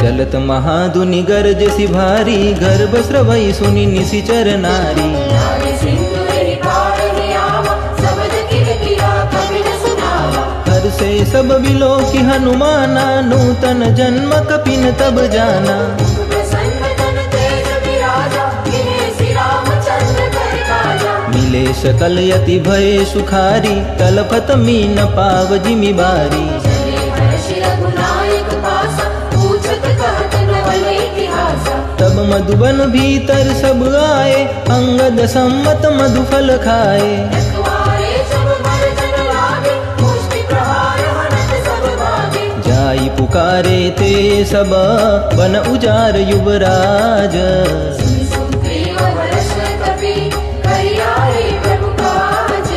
Speaker 1: चलत चलत महाधुनि गरजसी भारी, गर्भ स्रवई सुनि निशिचर नारी।
Speaker 2: नारी सिंधु एहि पार ही आवा, सबद किरकिरा कबि न सुनावा।
Speaker 1: हर से सब बिलो की हनुमाना, नूतन जन्म कपिन तब जाना।
Speaker 2: प्रसन्न तन तेज विराजा, किन्हीं रामचंद्र कर काजा।
Speaker 1: मिले सकल यति भय सुखारी, तलपत मीन पाव जिमि बारी।
Speaker 2: चले हर्षि रघुनायक पासा, पूछत कहत नवल इतिहासा।
Speaker 1: तब मधुबन भीतर सब आए, अंगद सम्मत मधुफल खाए।
Speaker 2: रखवारे सब मर जन लागे, मुष्टि प्रहार हनत सब भागे।
Speaker 1: जाई पुकारे ते सब, बन उजार युवराज।
Speaker 2: सुनि सुग्रीव हर्ष कपि, करि आए प्रभु काज।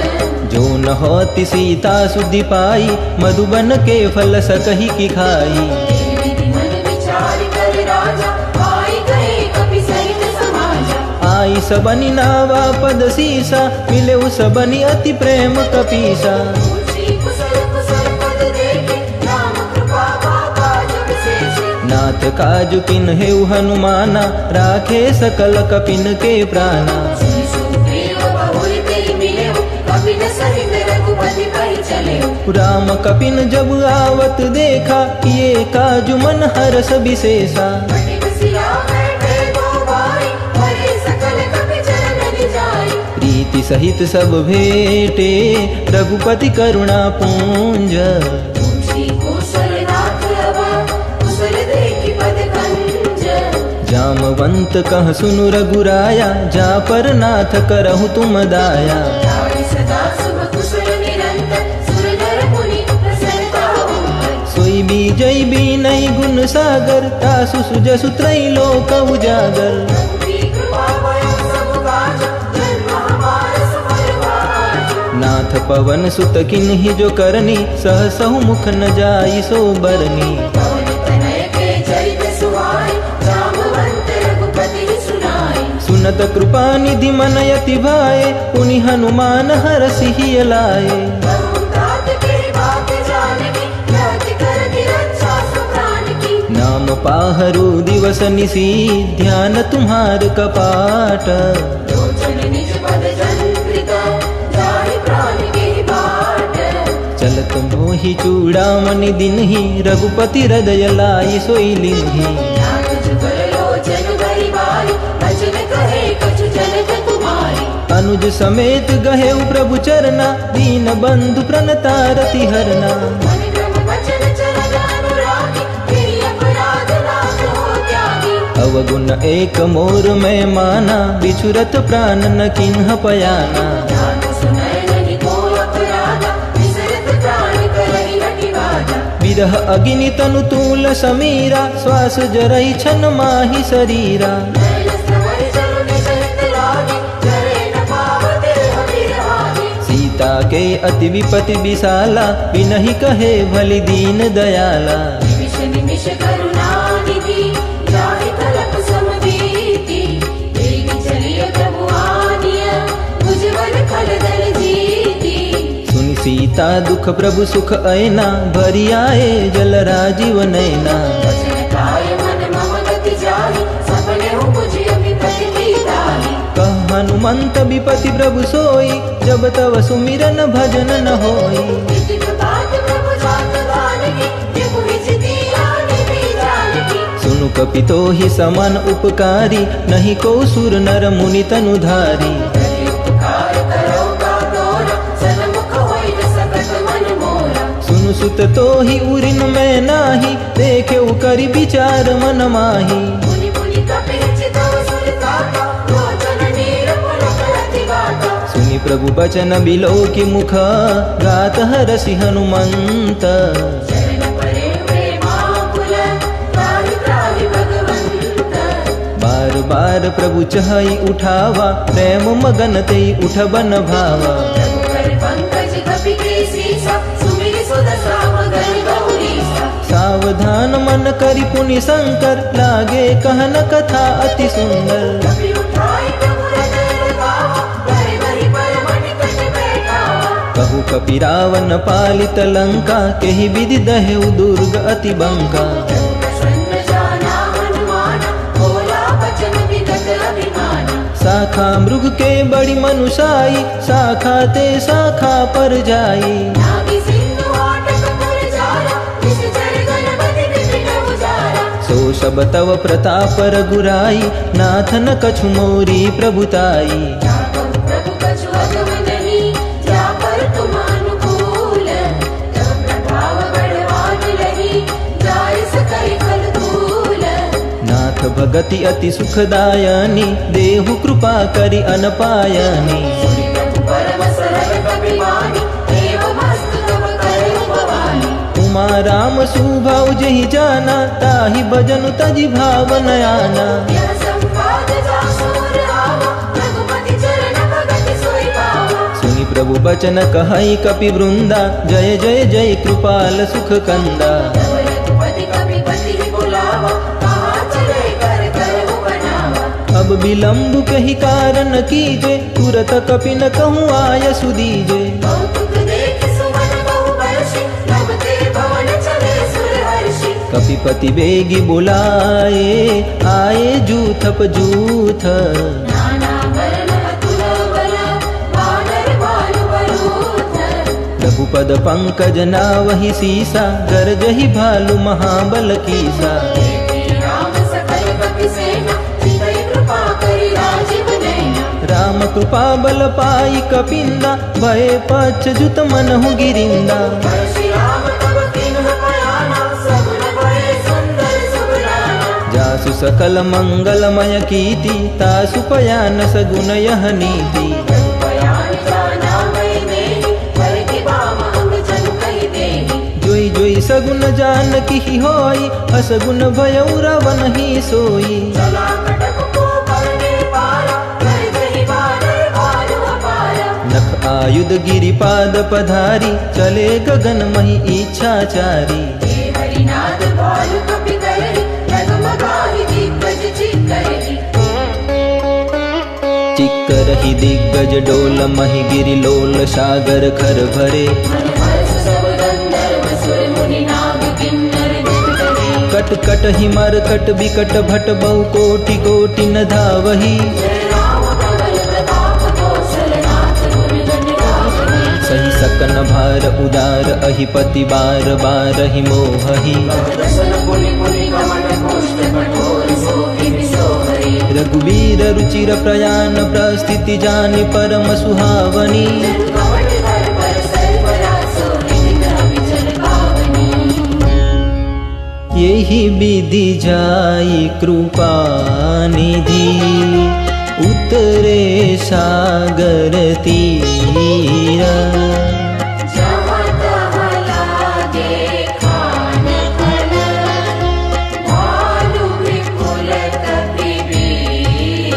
Speaker 1: जो न होति सीता सुधि पाई, मधुबन के फल सकहि की खाई।
Speaker 2: विधि मन विचार कर राजा, आई गए कपि सहित समाजा।
Speaker 1: आई सबनि नावा पद सीसा, मिले सबनि अति प्रेम कपीसा।
Speaker 2: पूछी कुशल कुशल पद देखे, राम कृपा बाबा जब शेषे।
Speaker 1: नाथ काजु किन्हेउ हनुमाना, राखे सकल कपिन के प्राणा।
Speaker 2: सुनि सुग्रीव बहुरि तेहि मिलेउ, कपि न सहित रघुपति कहि चलेउ।
Speaker 1: राम कपिन जब आवत देखा, ये काजु मन हरस विशेषा।
Speaker 2: फटिक सिया बैठे दो भाई, हरे सकल कपि चरण जाई।
Speaker 1: प्रीति सहित सब भेटे, रघुपति करुणा पूंज।
Speaker 2: पूछी कुशल नाथ अब, कुशल देखि पद कंज।
Speaker 1: जामवंत कह सुनु रघुराया, जा पर नाथ करहु तुम दाया।
Speaker 2: लाड़ि सदा शुभ कुशल निरंतर, सुर नर मुनि प्रसन्नता ऊपर।
Speaker 1: सोई बीजई बीनई गुण सागर, तासु सुजसु त्रैलोक उजागर।
Speaker 2: प्रभु की कृपा भयो सब काज, जन्म हमार सफल भाज।
Speaker 1: नाथ पवन सुत किन्हि जो करनी, सहसहु मुख न जाई सो बरनी।
Speaker 2: पवन तनय के चरित सुहाई, जामवंत रघुपति सुनाई।
Speaker 1: सुनत कृपा निधि मन यति भाए, पुनि हनुमान हरसि हिय लाए।
Speaker 2: तात के बात जानकी, ख्याति करती रक्षा सु प्राण की।
Speaker 1: नाम पाहरु दिवस निसी, ध्यान तुम्हार कपाट।
Speaker 2: लोचन निज पद जंत्रित, जाहि प्राण के बाट।
Speaker 1: चलत मोहि चूड़ामणि दिनहि, रघुपति हृदय लाई सोई लिन्हि।
Speaker 2: नाथ जुगल लोचन भरि बारी, भजन कहे कछु जनक कुमारी।
Speaker 1: अनुज समेत गहेउ प्रभु चरना, दीन बंधु प्रणतारति हरना।
Speaker 2: मन क्रम वचन चरण अनुरागी, तेहि अपराध नाथ हो त्यागी।
Speaker 1: अवगुण एक मोर में माना, बिछुरत प्राण न किन्ह पयाना।
Speaker 2: नाथ सुनय नहीं को अपराधा, विसरत प्राण करहि हठि बाधा।
Speaker 1: विरह अग्नि तनु तूल समीरा, श्वास जरई छन माहि शरीरा।
Speaker 2: नयन श्रवण जनु निसहित लागे, जरे न पावते अविरहागे।
Speaker 1: सीता के अति विपति विशाला, बिनहि कहे भली दीन दयाला।
Speaker 2: निमिष निमिष करुणा निधि, जाहि तलप समबीति। तेगी चलिय प्रभु आनिय, उज्ज्वल फल दल जीति।
Speaker 1: सुनि सीता दुख प्रभु सुख ऐना, भरि आए जल राजीव नैना।
Speaker 2: वचन काय मन मम गति जाहि, सपने हूँ मुझे अभिपति बीताहि।
Speaker 1: कह हनुमंत विपति प्रभु सोई, जब तव सुमिरन भजन न होई।
Speaker 2: नित्य प्रभात प्रभु जात गानकी, त्रिभुवन जिति आने भी जानकी।
Speaker 1: सुनु कपितो ही समान उपकारी, नहीं को सुर नर मुनि तनुधारी।
Speaker 2: यदि उपकार करो का तोरा, सन्मुख होई न सकत मन मोरा।
Speaker 1: सुनु सुत तो ही उरिन में नाही, देखे करि विचार मन माही।
Speaker 2: मुनि मुनि कपिल चितव सुर काका, लोचन नीर पुलक रति गाता।
Speaker 1: सुनि प्रभु बचन बिलो की मुख, गात हरसि हनुमंत।
Speaker 2: शरण परे प्रेमाकुल, त्राहि त्राहि भगवंत।
Speaker 1: बार बार प्रभु चहई उठावा, प्रेम मगन तेई उठ बन भावा।
Speaker 2: रघुवर पंकज कपि के सीसा, सुमिरि सुदशा मगन गौरीसा।
Speaker 1: सावधान मन करि पुनि शंकर, लागे कहन कथा अति सुंदर।
Speaker 2: कपि उठाई प्रभु हृदय लगावा, भरि भरि परम निकट बैठावा।
Speaker 1: कहु कपि रावण पालित लंका, केहि विधि दहेउ दुर्ग अति बंका।
Speaker 2: प्रसन्न जाना
Speaker 1: शाखा मृग के बड़ी मनुषाई, शाखा ते शाखा पर जाई।
Speaker 2: नागी सिंधु हाटक पर जारा, निश्चर गणपति विपिन उजारा।
Speaker 1: सो सब तव प्रताप रघुराई, नाथन कछु मोरी प्रभुताई।
Speaker 2: क्या कहूँ प्रभु कछु अगम नहीं, क्या पर तुम अनुकूल। तब प्रभाव बढ़वान लही, जाय सकल खल धूल।
Speaker 1: नाथ भगति अति सुखदायनी, देहु कृपा करि अनपायनी।
Speaker 2: सुनि प्रभु परम सरल कपिवाणी, एवं हस्त तब करहु भवानी।
Speaker 1: उमा राम सुभाव जहि जाना, ताहि भजनु तजि भावन आना।
Speaker 2: यह संवाद जासुर आवा, रघुपति चरण भगति सोई पावा।
Speaker 1: सुनि प्रभु बचन कहई कपि वृंदा, जय जय जय कृपाल सुख कंदा।
Speaker 2: तब रघुपति कपिपति ही बुलावा, कहाँ चले कर करहु बनावा।
Speaker 1: अब विलंब कहि कारण कीजे, तुरत कपि न कहूँ आय सुदीजे।
Speaker 2: कौतुक देख सुमन बहु बरषि, तब ते भवन चले सुरहर्षि।
Speaker 1: कपिपति बेगी बुलाए, आए जूथप जूथ।
Speaker 2: नाना वरण अतुल बल, वानर भालु बरूथ।
Speaker 1: रघुपद पंकज नावहि सीसा, गरजहि भालु महाबल कीसा।
Speaker 2: देखी राम सकल कपि सेना, चितई कृपा करि राजीव नैना।
Speaker 1: राम कृपा बल पाई कपिंदा, भय पछ जुत मनहु गिरिंदा।
Speaker 2: परशुराम तब किन्ह बयाना, सगुन भय सुंदर सुबलाना।
Speaker 1: जासु सकल मंगलमय कीति, तासु पयान सगुन यह नीति।
Speaker 2: बयान जाना मैं देहि, पर कि बाम अंग जन कहि देहि।
Speaker 1: जोई जोई सगुन जान की होई, असगुन भयउ रावण ही सोई।
Speaker 2: चला कटक को करने पारा, कर दहि बानर भालु अपारा।
Speaker 1: नख आयुध गिरिपाद पधारी, चले गगन मही इच्छाचारी।
Speaker 2: हे हरिनाद भालु कपि कहरि, डगमगाहि दिग्गज चिक्कहि।
Speaker 1: चिक्करहि दिग्गज डोल मही गिरि लोल, सागर खर भरे।
Speaker 2: मन हर्ष सब गंधर्व सुर मुनि नाग किन्नर दिख डरे।
Speaker 1: कट कट ही मर कट बिकट भट बहु कोटि कोटि न धावही।
Speaker 2: जय राम धवल प्रताप कौशलनाथ, गुण गण गावही।
Speaker 1: सही सकन भार उदार, अहिपति बार बार ही मोहही।
Speaker 2: दर्शन पुनि पुनि कमल कोष्ठ कठोर, सोहि विसोहरि।
Speaker 1: रघुवीर रुचिर प्रयाण, प्रस्थिति जानि परम सुहावनी।
Speaker 2: कवट धर पर सर्वरासो, निधि कर विचर पावनी।
Speaker 1: यही विधि जाई कृपा निधि, उतरे सागर तीरा।
Speaker 2: जहाँ तहाँ लागे खान खन, भालु विपुल कपिवीर।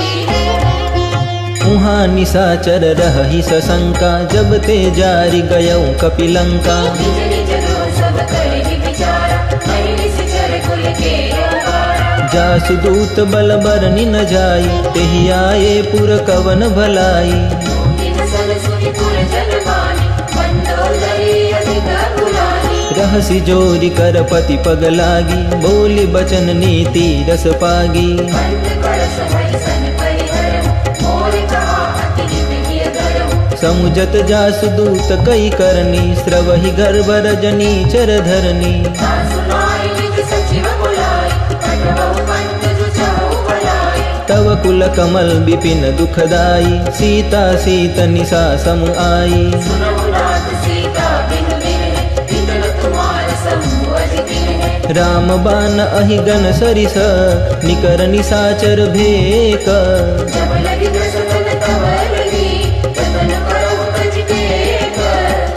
Speaker 1: उहाँ निशाचर रहहि सशंका, जब ते जारि गयऊ कपिलंका।
Speaker 2: निज निज गृह सब करहि विचारा, नहीं निश्चर कुल के अपारा।
Speaker 1: जासु दूत बल बरनि न जाई, तेहि आए पुर कवन भलाई।
Speaker 2: दिन सन सुनि पुर जन मानी, मंडोदरी अधिक गुलानी।
Speaker 1: रहसि जोरि कर पति पग लागी, बोली बचन नीति रस पागी।
Speaker 2: बंद कलश भय सन परिहरहु, मोर कहा अति हित किय धरहु।
Speaker 1: समुझत जासु दूत कई करनी, स्रवहि गर्भ रजनी चर धरनी।
Speaker 2: सुनाई निज सचिव बुलाई, कटबहु पंत जो चाहु भलाई।
Speaker 1: तव कुल कमल विपिन दुखदाई, सीता सीत निशा सम आई।
Speaker 2: सुनहु नाथ सीता बिनु बिन्ह, इतन तुम्हार समूह अधि।
Speaker 1: राम बान अहि गन सरिस, निकर निशाचर भेक।
Speaker 2: जब लगी दशरथ तब लगी, जतन करहु तज टेक।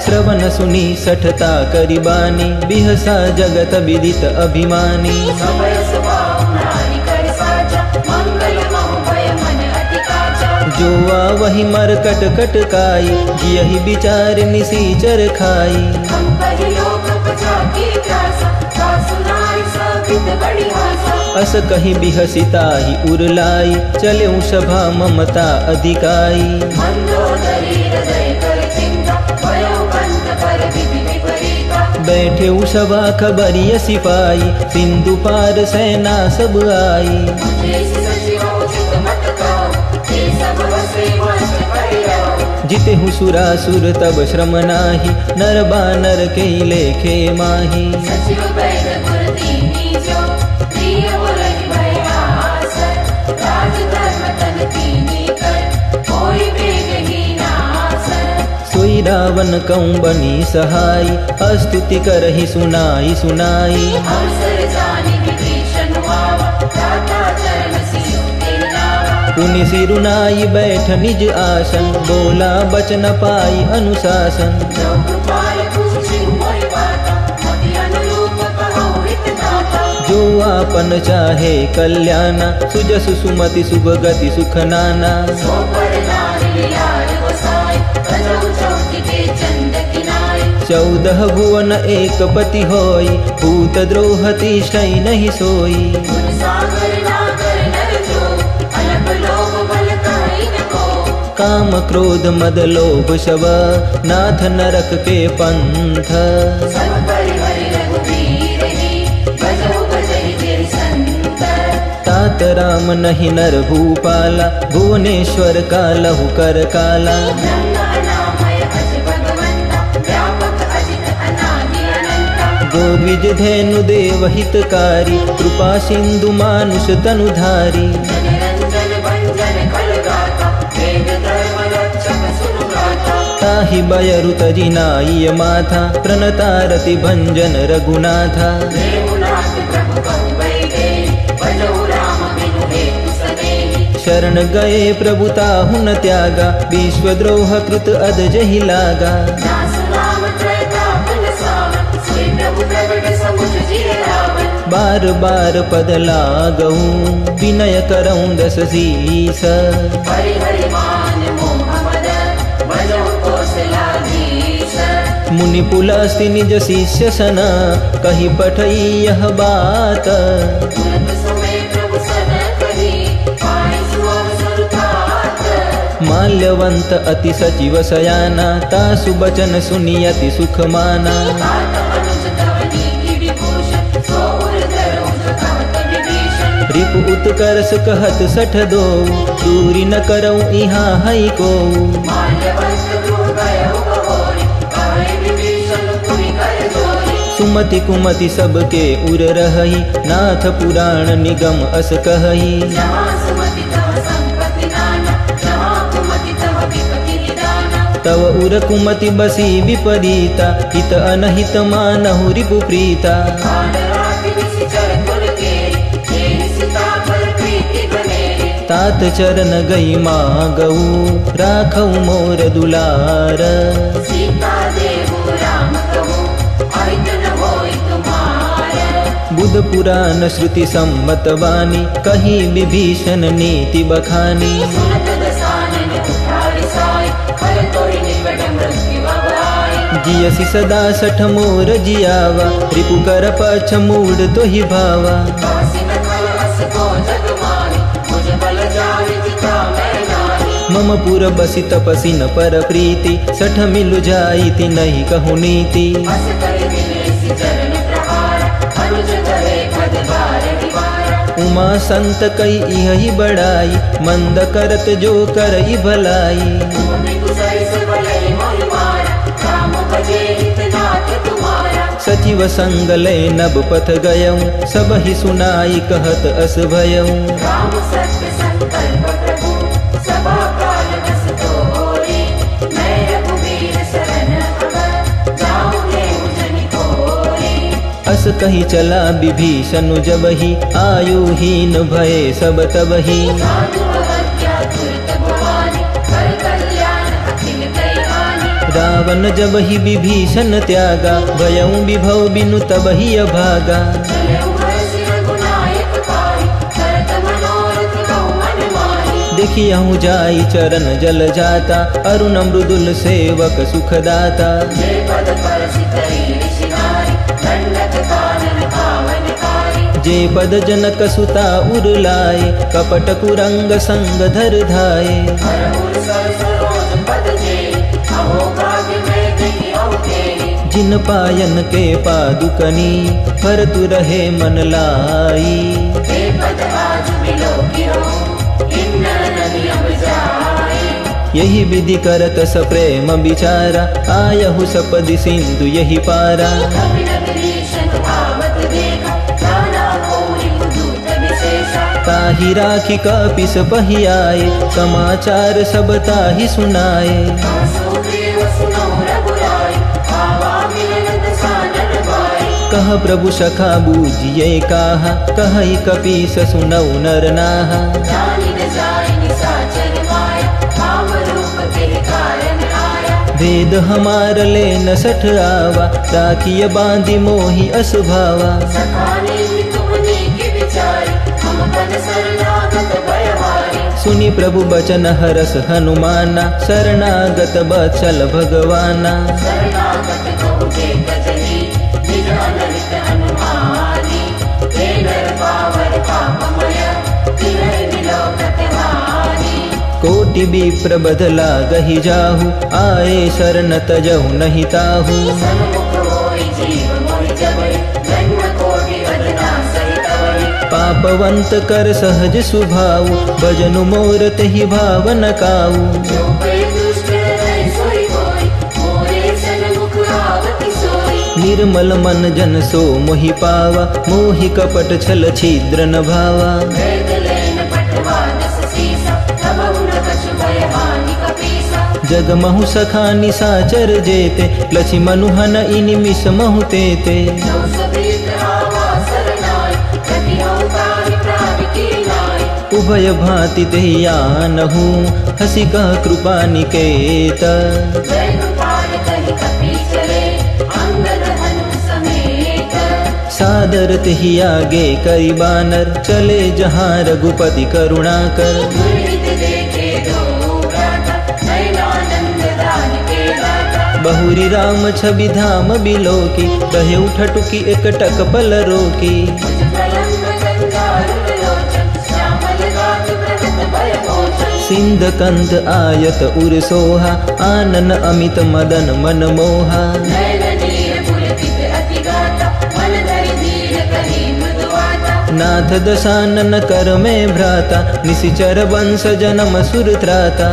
Speaker 1: श्रवण सुनी सठता करिबानी, बिहसा जगत विदित अभिमानी।
Speaker 2: समय सुभाव नारी कर साचा, मंगल महु भय मन अति काचा।
Speaker 1: जो वही मर कट कट काई, यही विचार निसीचर खाई।
Speaker 2: हम कहि लोक पछाकी त्रासा, सासु नारी सहित बड़ी आशा।
Speaker 1: अस कहीं बिहसिताहि उरलाई, चले सभा ममता अधिकाई।
Speaker 2: मंदोदरी हृदय कर चिंता, भयो पंत पर विधि विपरीता।
Speaker 1: बैठे सभा खबरिय सिपाही, सिंधु पार सेना सब आई।
Speaker 2: देश सचिव उचित मत कहो, बसे मस्त करियो
Speaker 1: जिते हु सुरासुर तब श्रम नाही नर बानर के लेखे माही
Speaker 2: सचिव वैद गुर दीनी जो प्रिय मुरहि भयास राज धर्म तन कीनी कर कोई बेग ही नास
Speaker 1: सोई रावण कौं बनी सहाई स्तुति करहि सुनाई सुनाई
Speaker 2: अवसर जानि विभीषण हुआवा दाता चरण सियो तेरे नावा
Speaker 1: पुनि सिरुनाई बैठ निज आसन बोला बचन पाई अनुशासन
Speaker 2: जो कृपाल पूछिन मोहि बाता मति अनुरूप कहो हित दाता
Speaker 1: जो आपन चाहे कल्याणा सुजसु सुमति शुभ गति सुख नाना
Speaker 2: सो पर नारि लीलार गोसाई बजौ चौकी के चंद किनारे
Speaker 1: 14 भुवन एक पति होई भूत द्रोह तिष्ठै नहीं सोई
Speaker 2: गुण सागर नागर नर जो अलप लोभ बल कहीं न को
Speaker 1: काम क्रोध मद लोभ शव नाथ नरक के पंथ
Speaker 2: सब परिहरि रघुवीर ही बजौ बजहि तेरि संत
Speaker 1: तात राम नहीं नर भूपाला भुवनेश्वर का लहु कर काला
Speaker 2: ब्रह्म अनामय अज भगवंता व्यापक अजित अनादि अनंता
Speaker 1: गोविज धेनु देव हितकारी कृपा सिंधु मानुष तनुधारी
Speaker 2: जनरंजन भंजन खल गाता वेद धर्म रक्षक सुनु गाता
Speaker 1: ताहि बयरु तजिनाई माथा प्रणतारति भंजन रघुनाथा
Speaker 2: देवनाथ प्रभु कहु बैदे बजौ राम बिनु हेतु सनेहि
Speaker 1: शरण गए प्रभु ताहु न त्यागा विश्वद्रोह कृत अदजहि लागा
Speaker 2: दास नाम त्रैतापन सावन सोई प्रभु प्रगट समुझ जिय रावण
Speaker 1: बार बार पद लागहूँ विनय करऊँ दस शीस
Speaker 2: हरि मान मोह मद बजौ कौशलाधीश
Speaker 1: मुनि पुलस्ति निज शिष्य सन कही पठई यह बात
Speaker 2: तुरत समय प्रभु सन कही पाई सुअवसर तात
Speaker 1: माल्यवंत अति सचिव सयाना तासु बचन सुनि अति सुख माना
Speaker 2: तात अनुज तव नीति विभूषण सो उर धरऊ जो कहत विभीषण
Speaker 1: रिपु उत्कर्ष कहत सठ दो दूरी न करऊँ इहाँ हई को
Speaker 2: माल्यवंत गृह गयो बहोरी कहे विभीषण पुनि कर जोरी
Speaker 1: सुमति कुमति सबके उर रही नाथ पुराण निगम अस कहई
Speaker 2: जहाँ सुमति तव संपत्ति नाना जहाँ कुमति तव विपत्ति निदाना
Speaker 1: तव उर कुमति बसी विपरीता हित अनहित मानहु रिपु प्रीता
Speaker 2: काल राति निशिचर कुल केरी तेरी सीता पर प्रीति बनेरी
Speaker 1: तात चरण गई मागऊ राखऊ मोर दुलार
Speaker 2: सीता देहु राम कहूँ अहित न होई तुम्हार
Speaker 1: बुध पुराण श्रुति सम्मत वाणी कही विभीषण नीति बखानी
Speaker 2: सुनत दसानन उठारि साई खल तोहि निकट मृत्यु अभाई
Speaker 1: जियसि सदा सठ मोर जियावा रिपु कर पछ मूड तोहि भावा
Speaker 2: कासी न खल अस को जग माही मुझ बल जाहि जिता मैं नाही
Speaker 1: मम पुर बसि तपसि न पर प्रीति सठ मिलु जाइति नहीं कहु नीति
Speaker 2: अस कर दिनेसि चरण प्रहार अनुज कहे पद बार निवारा
Speaker 1: उमा संत कई इहि बड़ाई मंद करत जो करई भलाई
Speaker 2: तुम बिगुसई से भलई मोहि मारा राम भजे हित नाथ तुम्हारा
Speaker 1: सचिव संग ले नब पथ गयऊँ सब ही सुनाई कहत अस भयऊँ
Speaker 2: राम सत्य संकल्प प्रभु सभा काल बस तोरी मैं रघुवीर शरण अब जाऊँ लेहु जनि कोरी
Speaker 1: अस कही चला विभीषण जबहि आयुहीन भये सब तबहि
Speaker 2: साधु अवज्ञा तुरत भवानी कर कल्याण अखिल दैवानी
Speaker 1: रावण जबहि विभीषण त्यागा भयऊँ विभव बिनु तबहि अभागा
Speaker 2: चलेउ हर्षि रघुनायक पाई करत मनोरथ बहु मन माही
Speaker 1: देखियहु जाई चरण जल जाता अरुण मृदुल सेवक सुखदाता
Speaker 2: जे पद परसि तई ऋषि नारी दंडक कानन पावनकारी
Speaker 1: जे पद जनक सुता उरलाए कपट कुरंग संग धर धाये
Speaker 2: हरहुर सर सरोज पद जे अहो भाग्य में देखि औ तेरी
Speaker 1: जिन पायन के पादुकनी पर तु रहे मन लाई
Speaker 2: हे पद आज बिलो गिरो किन्नर नदी अब जा
Speaker 1: यही विधि करत सप्रेम बिचारा, आयहु सपदि सिंधु यही पारा। ताहि राखी कपिस पहि आए, समाचार सब ताहि सुनाए। कह प्रभु सखा बूझिए काहा, कहई कपीस सुनऊ नर नाहा। वेद हमार ले न सठ आवा, राखिय बांधि मोहि असुभावा। सुनि प्रभु बचन हरस हनुमाना, शरणागत बत्सल भगवाना। कोटि विप्र बदला गहि जाहु, आए शरण तजहु नहीं ताहु। पापवंत कर सहज सुभाऊ, भजनु मोर तेहि भावन काऊ। निर्मल मन जन सो मोहि पावा, मोहि कपट छल छिद्र न भावा। जग महु सखा निसाचर जेते, लक्ष्मण हन इनि मिस महु तेते। उभय भांति तेहि आनहु, हसी कह कृपा निकेत। सादर तेहि आगे करि बानर, चले जहाँ रघुपति करुणाकर। बहुरी राम छवि धाम बिलोकी, रहे उठटुकी एकटक पल रोकी। सिंध कंद आयत उर सोहा, आनन अमित मदन मन मोहा। नाथ दशानन कर में भ्राता, निशिचर वंश जन्म सुर त्राता।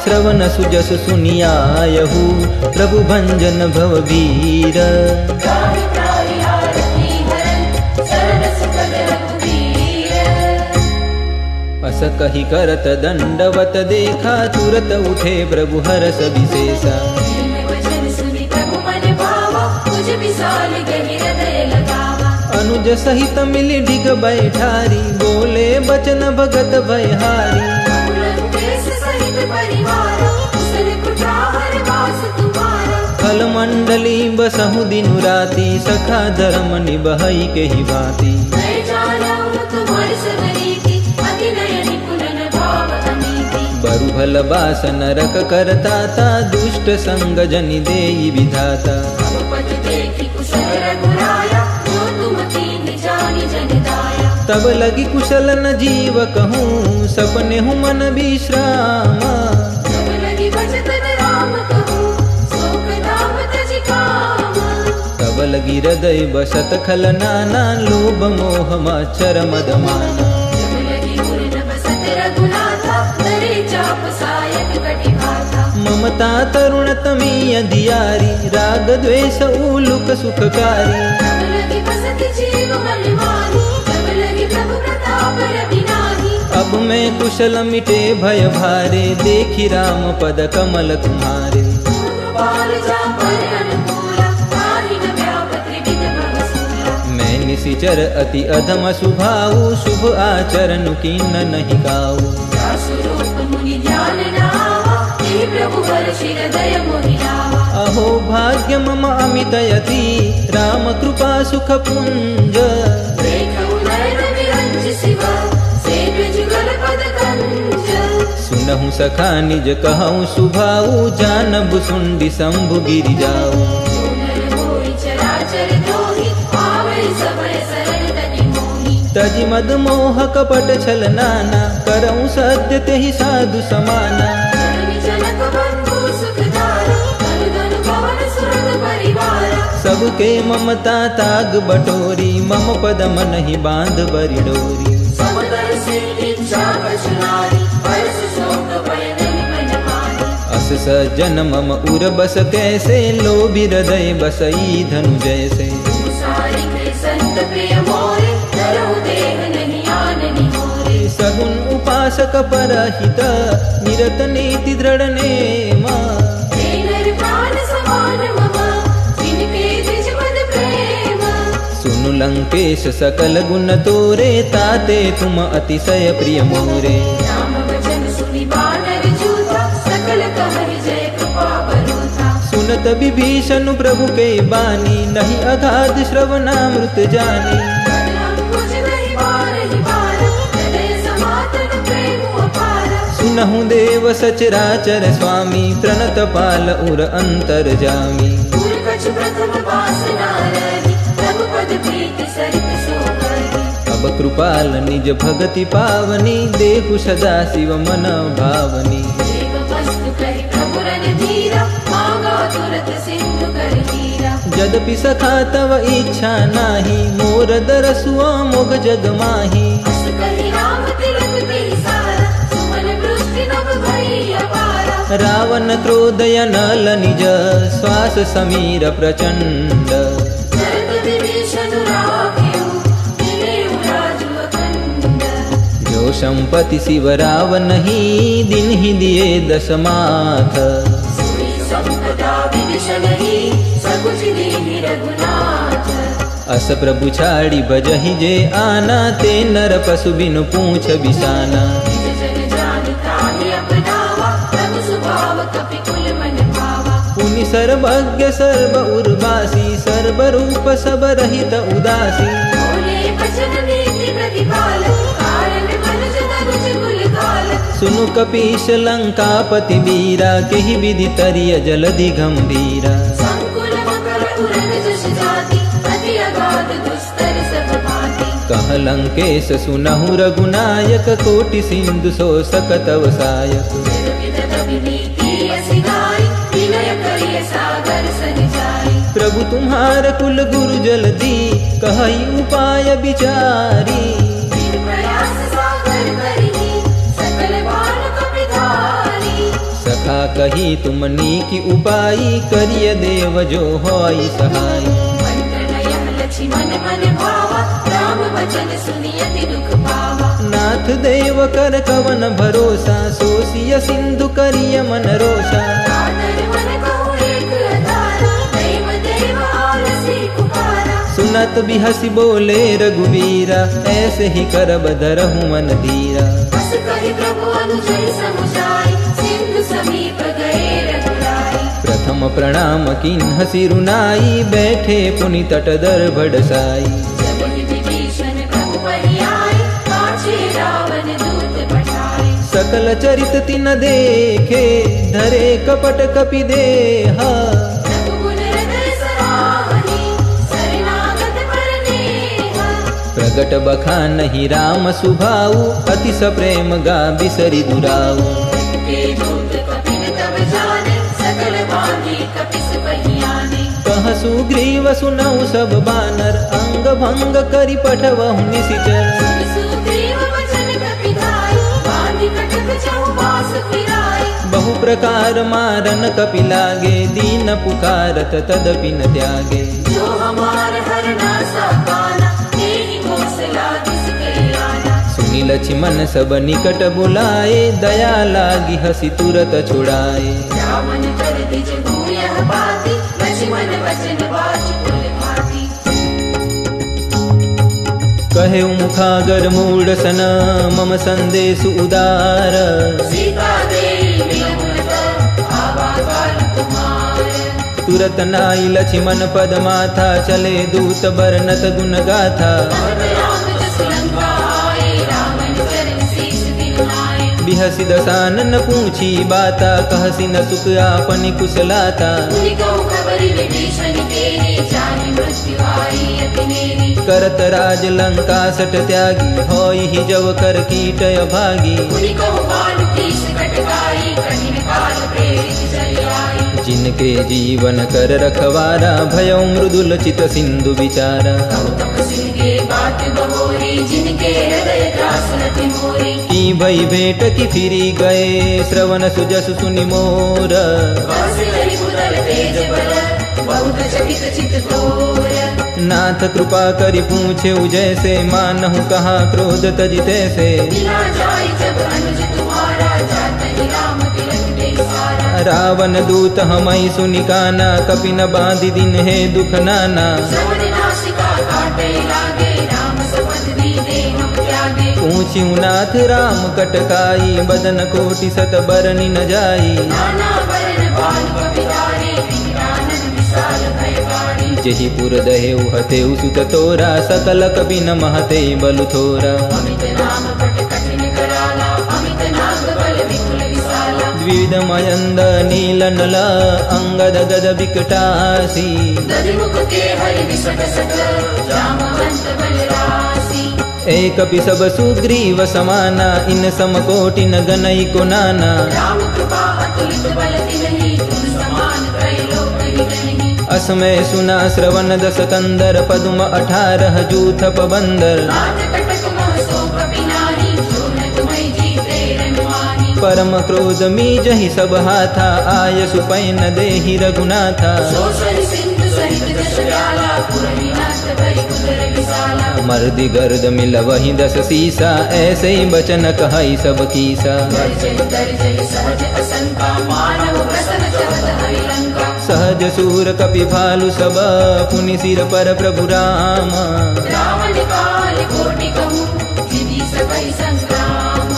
Speaker 1: श्रवण सुजस सुनियायहु, प्रभु भंजन भव वीर। अस कहि करत दंडवत देखा, तुरत उठे प्रभु हरस विशेषा। अनुज सहित मिली डिग बैठारी, बोले बचन भगत भयहारी। खल मंडली बसहु दिनु राती, सखा धर्म निबहई के ही बाती। बरु भल बास नरक करताता, दुष्ट संग जनि देई विधाता। तब लगी कुशल न जीव कहूँ, सपने हूँ मन विश्राम। तब लगी हृदय बसत खल नाना, लोभ मोह मच्छर मद माना। ममता तरुण तमी अधियारी, राग द्वेष उलुक सुखकारी। अब मैं कुशल मिटे भय भारे, देखी राम पद कमल तुम्हारे। मैं निशिचर अति अधम सुभाऊ, शुभ आचरण कीन नहीं गाऊ। अहो भाग्य मम अमित यति, राम कृपा सुख पुंज। सुनहु सखा निज कहूँ सुभाऊ, जानबु सुंडी शंभु गिरि जाऊ। तजि मद मोह कपट छल नाना, करऊँ सद्य तेहि साधु समाना। सबके ममता ताग बटोरी, मम पद मन ही बांध बरि डोरी।
Speaker 2: सागर से इच्छा कछुनारी परस शोक भय नहीं मन मानी
Speaker 1: अस सज्जन मम उर बस कैसे लोभी हृदय बसई धनु जैसे
Speaker 2: सारी के संत प्रिय मोरे धरो देह नहीं आननी मोरे
Speaker 1: सगुन उपासक परहित निरत नीति दृढ़ नेम
Speaker 2: नर प्राण समान मम जिनके द्विज पद प्रेम
Speaker 1: सुनु लंकेश सकल गुण तोरे ताते तुम अतिशय प्रिय मोरे
Speaker 2: राम वचन सुनि बानर जूता सकल कहरि जय कृपा बरूथा
Speaker 1: सुनत विभीषण प्रभु के बानी नहीं अगाध श्रवणामृत जानी
Speaker 2: अंकुश नहीं बारहि बार हृदय समातन प्रेम अपार
Speaker 1: सुनहु देव सचराचर स्वामी प्रणत पाल उर अंतर जामी
Speaker 2: पूर कछु प्रथम वासना रही प्रभु पद प्रीति सरित सोहरी
Speaker 1: अब कृपाल निज भगति पावनी देहु सदा शिव मन भावनी
Speaker 2: देव वस्तु कहि प्रभु रणधीरा मांगा तुरत सिंधु कर हीरा
Speaker 1: यद्यपि सखा तव इच्छा नाही मोर दरसुआ मोग जग माही
Speaker 2: अस कहि राम तिलक तेहि सारा सुमन वृष्टि नभ भई अपारा
Speaker 1: रावण क्रोधय नल निज श्वास समीर प्रचंड
Speaker 2: जरत विभीषण राखेउ मिलेउ राजु अखंड
Speaker 1: जो संपत्ति शिव रावण ही दिन ही दिए दशमाथ
Speaker 2: सोई संपदा विभीषण ही सकुच दीनि रघुनाथ
Speaker 1: अस प्रभु छाड़ी बजहि जे आना ते नर पशु बिनु पूछ बिसाना
Speaker 2: निज जन जानिता ही अपनावा प्रभु स्वभाव कपि कुल मन भावा
Speaker 1: पुनि सर्वज्ञ सर्व उर्वासी सर्व रूप सब रहित उदासी
Speaker 2: बोले वचन नीति प्रतिपाल कारण मनुज तनुज कुल काल
Speaker 1: सुनु कपीश लंकापति वीरा केहि विधि तरिय जलधि गंभीरा
Speaker 2: संकुल मकर उरन जस जाति अति अगाध दुस्तर सब भांति
Speaker 1: कह लंकेश सुनहु रघुनायक कोटि सिंधु सो सकतव सायक
Speaker 2: विद कवि नीति असी गाई विनय करिय सागर सन जाई
Speaker 1: प्रभु तुम्हार कुल गुरु जलधि कहई उपाय विचारी
Speaker 2: बिन प्रयास सागर करिहि सकल बाण कपि धारी
Speaker 1: सखा कही तुम नीकी उपाई करिय देव जो होई सहाय
Speaker 2: मंत्र नयन लक्ष्मण मन भावा राम वचन सुनि अति दुख पावा
Speaker 1: नाथ देव कर कवन भरोसा सोसिय सिंधु करिय मन रोषा
Speaker 2: आदर मन कहु एक अधारा देव देव आलसी पुकारा
Speaker 1: सुनत बिहसी बोले रघुवीरा ऐसे ही करब धरहु मन धीरा
Speaker 2: बस कहि प्रभु अनुजय समुझाई सिंधु समीप गए रघुराई
Speaker 1: प्रथम प्रणाम किन्ह सिरुनाई बैठे पुनि तट दर भड़साई
Speaker 2: जब ही विभीषण प्रभु परियाए पाछे रावण दूत पठाए
Speaker 1: सकल चरित तिन देखे धरे कपट कपि देहा
Speaker 2: रघुकुल हृदय सराहनी शरणागत परनेहा
Speaker 1: प्रगट बखानहि राम सुभाऊ अति सप्रेम गा बिसरि दुराऊ
Speaker 2: के दूत कपिन तब जाने सकल बांधी कपिस पहियाने
Speaker 1: कह सुग्रीव सुनऊ सब बानर अंग भंग करि पठवहु निशिचर
Speaker 2: सुग्रीव वचन कपि धाई बांधी कटक चहुबास फिराई
Speaker 1: बहु प्रकार मारन कपि लागे दीन पुकारत तदपि न त्यागे
Speaker 2: जो हमार हरना साकाना तेहि घोषला जिसके आना
Speaker 1: सुनि लक्ष्मण सब निकट बुलाए दया लागी हसी तुरत छुड़ाए
Speaker 2: रावण कर दिज भूयः बाती लक्ष्मण वचन बाच कुल भाती
Speaker 1: कहे मुखागर मूढ़ सन मम संदेश उदार
Speaker 2: सीता देवी विलंबत आवा काल तुम्हार
Speaker 1: तुरत नाई लक्ष्मण पद माथा चले दूत बरनत गुण गाथा
Speaker 2: राम जस लंका आए रावण चरण शीश दिलाए
Speaker 1: बिहसी दसानन पूछी बाता कहसी न सुख आपनि कुशलाता
Speaker 2: मुनि कहु खबरि विभीषण तेरी जाहि मृत्यु आई अति नेरी
Speaker 1: करत राज लंका सट त्यागी होई ही जव कर कीटय भागी
Speaker 2: मुनि कहु बाल कीश कटकाई कठिन काल प्रेरित चली आई
Speaker 1: जिनके जीवन कर रखवारा भयो मृदुल चित सिंधु विचारा
Speaker 2: गौतम सिंह के बात बहोरी जिनके हृदय त्रास न
Speaker 1: भई भेट की फिरी गए, श्रवण सुजस सुनि मोर।
Speaker 2: कौशलहि कुशल तेज बल, बहुत चकित चित तोर।
Speaker 1: नाथ कृपा करि पूछे जैसे, मानहु कहा क्रोध तजिते से।
Speaker 2: बिना जाय जब अनुज तुम्हारा, जातहि राम तिलक बेसारा।
Speaker 1: रावण दूत हमई सुनि काना, कपिन बांधि दिन है दुख नाना।
Speaker 2: श्रवण नासिका काटे लागे, राम सपथ दीने हम त्यागे।
Speaker 1: पूछिउ नाथ राम कटकाई, बदन कोटि सत बरनि न जाई।
Speaker 2: नाना वरण बाल कपिधारी, विकटानन विशाल भयकारी।
Speaker 1: जेहि पुर दहेउ हतेउ सुत तोरा, सकल कपि न महते बलु थोरा।
Speaker 2: अमित नाम पट कठिन कराला, अमित नाग बल विपुल विशाला।
Speaker 1: द्विविध मयंद नील नल, अंगद गद विकटासी।
Speaker 2: दधिमुख के हरि विसट सट, जामवंत बल राशि।
Speaker 1: एक सब सुग्रीव समाना, इन समकोटि न गनई को नाना।
Speaker 2: राम कृपा अतुलित बल तिन्हि, तुम समान त्रैलोक हितहि।
Speaker 1: असमय सुना श्रवण दस कंदर, पदुम 18 जूथ पबंदर।
Speaker 2: नाथ कटक मोह सो कपि नाहि, जो न तुम्हि जीते रनुमाहि।
Speaker 1: परम क्रोध मीजहि सब हाथा, आय सुपैन देहि रघुनाथा।
Speaker 2: शोषण सिंधु सहित जस व्याला, पुरविनाश भरि उदर विशाला।
Speaker 1: मर्दि गर्द मिलवहि 10 सीसा, ऐसे ही बचन कहई सब कीसा।
Speaker 2: गर्जहि सहज असंका, मानव प्रसन्न चलत हरि लंका।
Speaker 1: सहज सूर कपि भालु सब, पुनि सिर पर प्रभु राम।
Speaker 2: रावण काल कोटि कहूँ, सिद्धि सकहि संग्राम।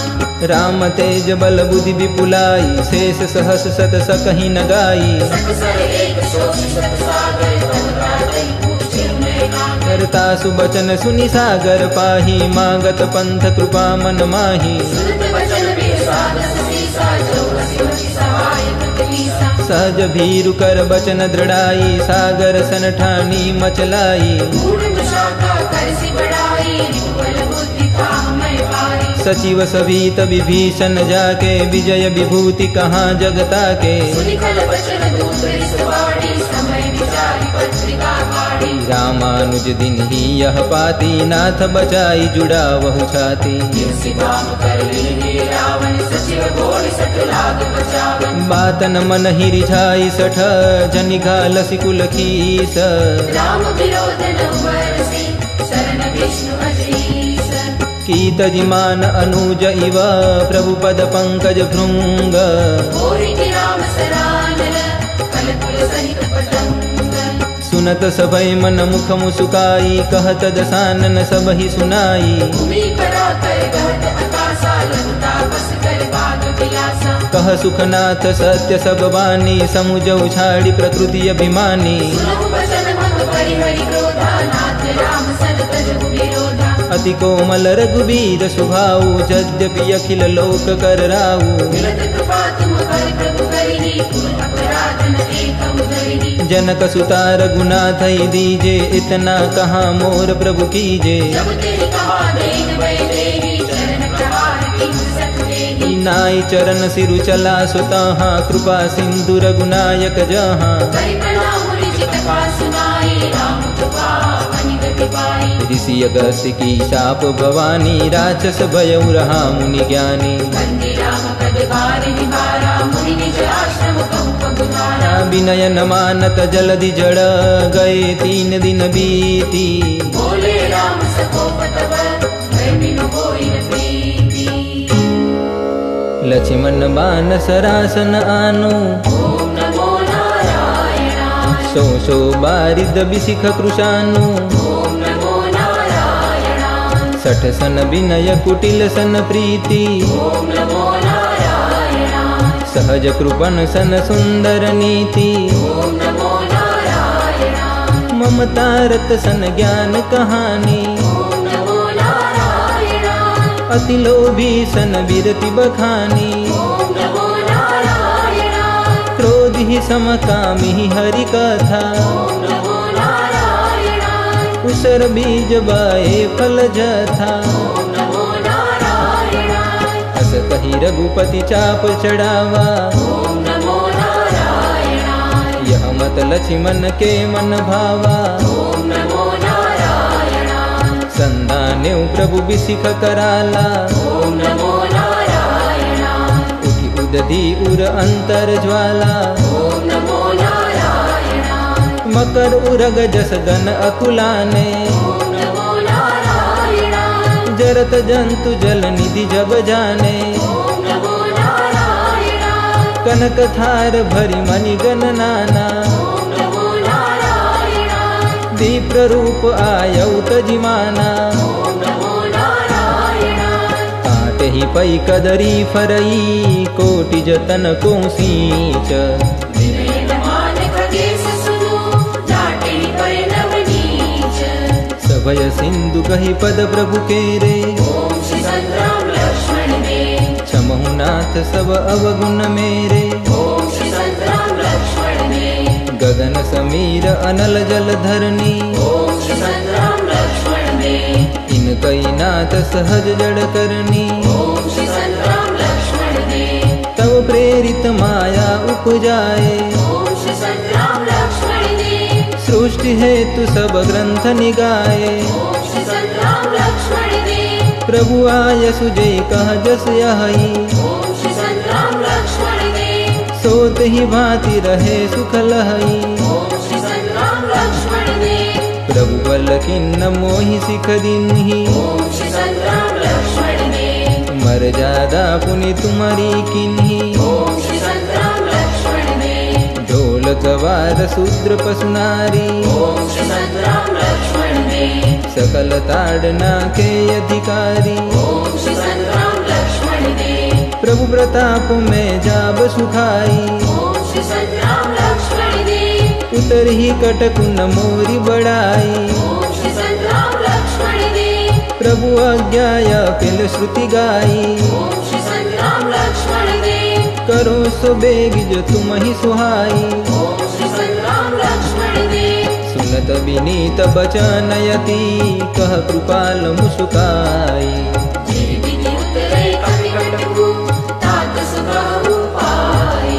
Speaker 1: राम तेज बल बुद्धि विपुलाई, शेष सहस सत सकहि न गाई।
Speaker 2: सतसर एक शोष सत सागर, तब त्रातहि पूछे उनय नागर।
Speaker 1: करता सुबचन सुनि सागर पाही, मागत पंथ कृपा मन माही।
Speaker 2: सुनत वचन बेसाद सीसा, जो हसी हसी सहाय कृतलीसा।
Speaker 1: सहज भीरु कर बचन दृढ़ाई, सागर सन ठानी मचलाई।
Speaker 2: मूढ़ शाखा करसी बढ़ाई, बल बुद्धि कामय पाई।
Speaker 1: सचिव सभीत विभीषण जाके, विजय विभूति कहाँ जगता के।
Speaker 2: सुनि खल वचन दूत रिसवाड़ी, समय विचारि पत्रिका काढ़ी।
Speaker 1: रामानुज दिन ही यह पाती, नाथ बचाई जुड़ावहु छाती।
Speaker 2: किसी काम कर लीने रावण, सचिव बोल सठ लाग बचावन।
Speaker 1: बातन मन ही रिझाई 60, जनि घालसि कुल खीस।
Speaker 2: राम विरोध न बरसी, शरण विष्णु अधीश।
Speaker 1: कीत जिमान अनुज इव, प्रभु पद पंकज भृंग।
Speaker 2: होरि की राम सरानन, कल कुल सहित पतंग।
Speaker 1: सुनत सबई मन मुख मुसुकाई, कहत दसानन सबहि सुनाई।
Speaker 2: भूमि परा कर कहत अकासा, लंका बस कर बाग विलासा।
Speaker 1: कह सुखनाथ सत्य सब वाणी, समुझ उछाड़ी प्रकृति अभिमानी।
Speaker 2: सुनहु वचन मत परिहरि क्रोधा, नाथ राम सन तजहु विरोधा।
Speaker 1: अति कोमल रघुवीर सुभाऊ, यद्यपि अखिल लोक कर राऊ।
Speaker 2: मिलत कृपा तुम पर प्रभु करिहि, कुल अपराध न एकहु धरिहि।
Speaker 1: जनक सुता रघुनाथ ही दीजे, इतना कहाँ मोर प्रभु कीजे।
Speaker 2: जब तेहि कहा देन वै देहि, चरण प्रहार कीन्ह सठ लेहि।
Speaker 1: नाई चरण सिरु चला सुतहा, कृपा सिंधु रघुनायक जहाँ।
Speaker 2: करि प्रणाम ऋषि कथा सुनाई, राम कृपा अनिगति पाई।
Speaker 1: ऋषि अगस्त्य की शाप भवानी, राक्षस भयउ रहा मुनि ज्ञानी।
Speaker 2: वंदे राम पद बार निवारा, मुनि निज आश्रम कहु पगुधारा।
Speaker 1: विनय न मानत जलधि जड़, गए 3 दिन बीती।
Speaker 2: बोले राम सकोप तब, भय बिनु होई न प्रीति।
Speaker 1: लक्ष्मण बान सरासन आनु,
Speaker 2: ओम नमो नारायणाय।
Speaker 1: सो बारिद बिसिख कृशानु।
Speaker 2: ओम नमो नारायणाय।
Speaker 1: 60 सन विनय कुटिल सन प्रीति।
Speaker 2: ओम नमो नारायणाय।
Speaker 1: सहज कृपन सन सुंदर नीति।
Speaker 2: ओम नमो नारायणाय।
Speaker 1: ममता रत सन ज्ञान कहानी।
Speaker 2: ओम नमो नारायणाय।
Speaker 1: अति लोभी सन विरति बखानी।
Speaker 2: ओम नमो नारायणाय।
Speaker 1: क्रोधि समकामी हरि कथा।
Speaker 2: ओम नमो नारायणाय।
Speaker 1: उसर बीज बाए फल जथा।
Speaker 2: ओम नमो नारायणाय।
Speaker 1: अस कही रघुपति चाप चढ़ावा।
Speaker 2: ओम नमो नारायणाय।
Speaker 1: यह मत लक्ष्मण के मन भावा।
Speaker 2: ओम नमो नारायणाय।
Speaker 1: संदान्यु प्रभु बिसिख कराला।
Speaker 2: ओम नमो नारायणाय।
Speaker 1: सिद्धि उर अंतर ज्वाला
Speaker 2: ॐ नमो नारायणाय
Speaker 1: मकर उरग जस गन अकुलाने
Speaker 2: ॐ नमो नारायणाय
Speaker 1: जरत जंतु जल निधि जब जाने
Speaker 2: ॐ नमो नारायणाय
Speaker 1: कनक थार भरी मणि गण नाना
Speaker 2: ॐ नमो नारायणाय
Speaker 1: दीप रूप आयौ तजिमाना
Speaker 2: ॐ नमो नारायणाय
Speaker 1: काटे ही पै कदरी फरई कोटि जतन को सींच
Speaker 2: विवेकमान खगेश सुनो जाटे परिणव नीच
Speaker 1: सभय सिंधु कही पद प्रभु केरे
Speaker 2: ॐ श्री संग्राम लक्ष्मण देव
Speaker 1: क्षमहु नाथ सब अवगुण मेरे
Speaker 2: ॐ श्री संग्राम लक्ष्मण देव
Speaker 1: गगन समीर अनल जल धरनी
Speaker 2: ॐ श्री संग्राम लक्ष्मण देव
Speaker 1: इनकई नाथ सहज जड़ करनी
Speaker 2: ॐ श्री संग्राम लक्ष्मण देव
Speaker 1: तव प्रेरित माया उपजाए
Speaker 2: ॐ श्री संग्राम लक्ष्मण देव
Speaker 1: सृष्टि हेतु सब ग्रंथ निगाए
Speaker 2: ॐ श्री संग्राम लक्ष्मण देव
Speaker 1: प्रभु आय सुजय कह जस यही
Speaker 2: ॐ श्री संग्राम लक्ष्मण देव
Speaker 1: सोत ही भांति रहे सुख लहई
Speaker 2: ॐ श्री संग्राम लक्ष्मण देव
Speaker 1: प्रभु बल किन्न मोहि सिख दीन्ही
Speaker 2: ॐ श्री संग्राम लक्ष्मण देव
Speaker 1: मर्यादा पुनि तुम्हारी किन्ही
Speaker 2: ॐ श्री संग्राम लक्ष्मण देव
Speaker 1: ढोल गवार शूद्र पशु नारी
Speaker 2: ॐ श्री संग्राम लक्ष्मण देव
Speaker 1: सकल ताड़ना के अधिकारी
Speaker 2: ॐ श्री संग्राम लक्ष्मण देव
Speaker 1: प्रभु प्रताप में जाब सुखाई
Speaker 2: ॐ श्री संग्राम लक्ष्मण देव
Speaker 1: उतर ही कटकुन मोरी बड़ाई
Speaker 2: ॐ श्री संग्राम लक्ष्मण देव
Speaker 1: प्रभु आज्ञाय पिल श्रुति गाई
Speaker 2: ॐ श्री संग्राम लक्ष्मण देव
Speaker 1: करो सो बेग जो तुम ही सुहाई
Speaker 2: ॐ श्री संग्राम लक्ष्मण देव
Speaker 1: सुनत विनीत बचन यति कह कृपाल मुस्काई
Speaker 2: जिरि विधि उतरै कपि कटहु तात सुगहु पाई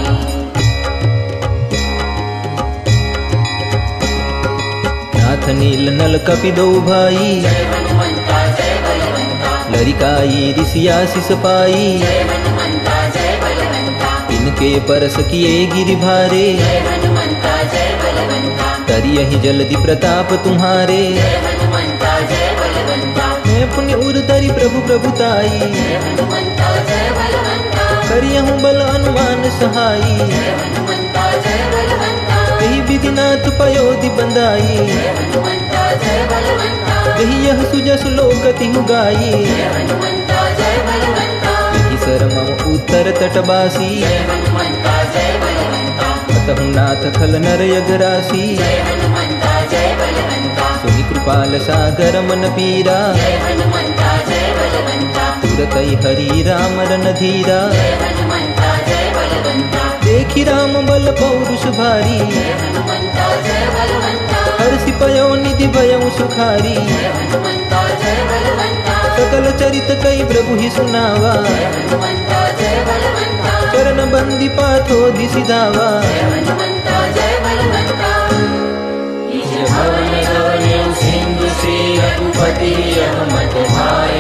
Speaker 1: नाथ नील नल कपि दो भाई
Speaker 2: जय हनुमंता जय बलवंता
Speaker 1: लरिकाई ऋषियाशिष पाई
Speaker 2: जय हनुमंता जय बलवंता
Speaker 1: इनके परस किए गिरि भारे
Speaker 2: जय हनुमंता जय बलवंता
Speaker 1: तरियहि जल्दी प्रताप तुम्हारे
Speaker 2: जय हनुमंता जय बलवंता
Speaker 1: मैं पुण्य उर तरि प्रभु प्रभुताई
Speaker 2: जय हनुमंता जय बलवंता
Speaker 1: करियहु बल अनुमान सहाई
Speaker 2: जय हनुमंता जय बलवंता
Speaker 1: यही विधिनाथ पयोधि बंदाई
Speaker 2: जय हनुमंता जय बलवंता
Speaker 1: यही यह सुजस लोकति गाई
Speaker 2: जय हनुमंता जय बलवंता
Speaker 1: यही सरमम उत्तर तटवासी
Speaker 2: जय हनुमंता जय बलवंता
Speaker 1: अतहु नाथ खल नर यगरासी
Speaker 2: जय हनुमंता जय बलवंता
Speaker 1: सुनि कृपाल सागर मन पीरा
Speaker 2: जय हनुमंता जय बलवंता
Speaker 1: तुरतई हरि राम रन धीरा
Speaker 2: जय हनुमंता जय बलवंता
Speaker 1: देखि राम बल पौरुष भारी
Speaker 2: जय हनुमंता जय बलवंता
Speaker 1: हर्षि पयो निधि भयउ सुखारी
Speaker 2: जय हनुमंता जय बलवंता
Speaker 1: सकल चरित कई प्रभु ही सुनावा
Speaker 2: जय हनुमंता जय बलवंता
Speaker 1: चरण बंदी पाथो दिसि धावा
Speaker 2: जय हनुमंता जय बलवंता निज भवन गवन्यौ सिंधु श्री रघुपति यह मत भाय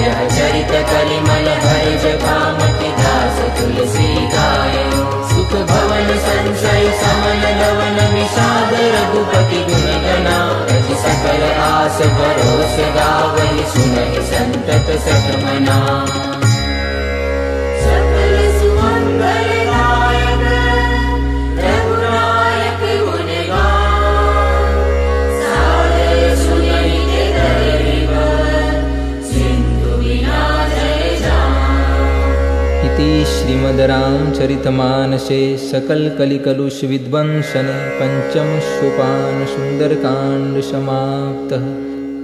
Speaker 2: यह चरित कलिमल भज कामति दास तुलसी गाय सुख भवन संचय समन लवन विषाद रघुपति गुण गना रज सकल आस भरोस गावहि सुनहि संतत सतमना सकल सुमंगल दायक रघुनायक गुण गान सादर सुनहि ते दरिब सिंधु बिना जय जान
Speaker 1: इति श्रीमद् रामचरितमानसे सकल कलिकलुष विध्वंसने पंचम सोपान सुंदरकांड समाप्तः।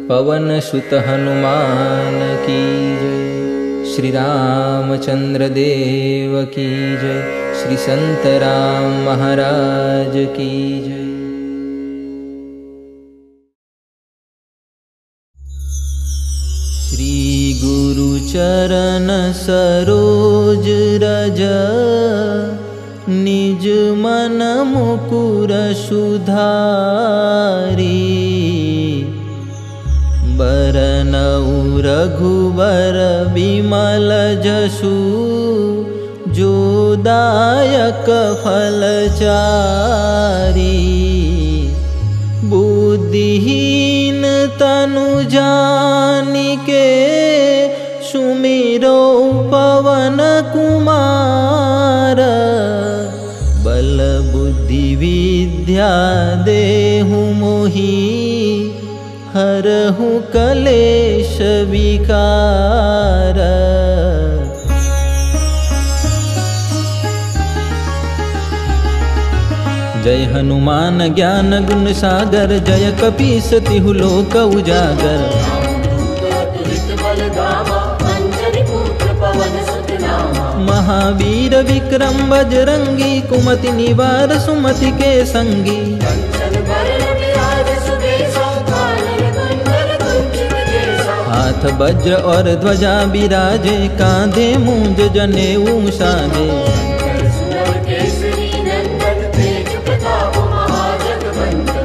Speaker 1: पवन सुत हनुमान की जय। श्री रामचंद्र देव की जय। श्री संत राम महाराज की जय। श्री गुरु चरण सरोज रज निज मन मुकुर सुधारी बरनउ रघुबर बिमल जसु जो सुखदायक फलचारी। बुद्धिहीन तनु जानिके सुमिरो पवन कुमार। बल बुद्धि विद्या देहु मोहि हरहु कलेश विकार। जय हनुमान ज्ञान गुण सागर। जय कपीस तिहु लोक उजागर। महावीर विक्रम बजरंगी। कुमति निवार सुमति के संगी। हाथ वज्र और ध्वजा बिराजे। कांधे मूंज जनेऊ साजे।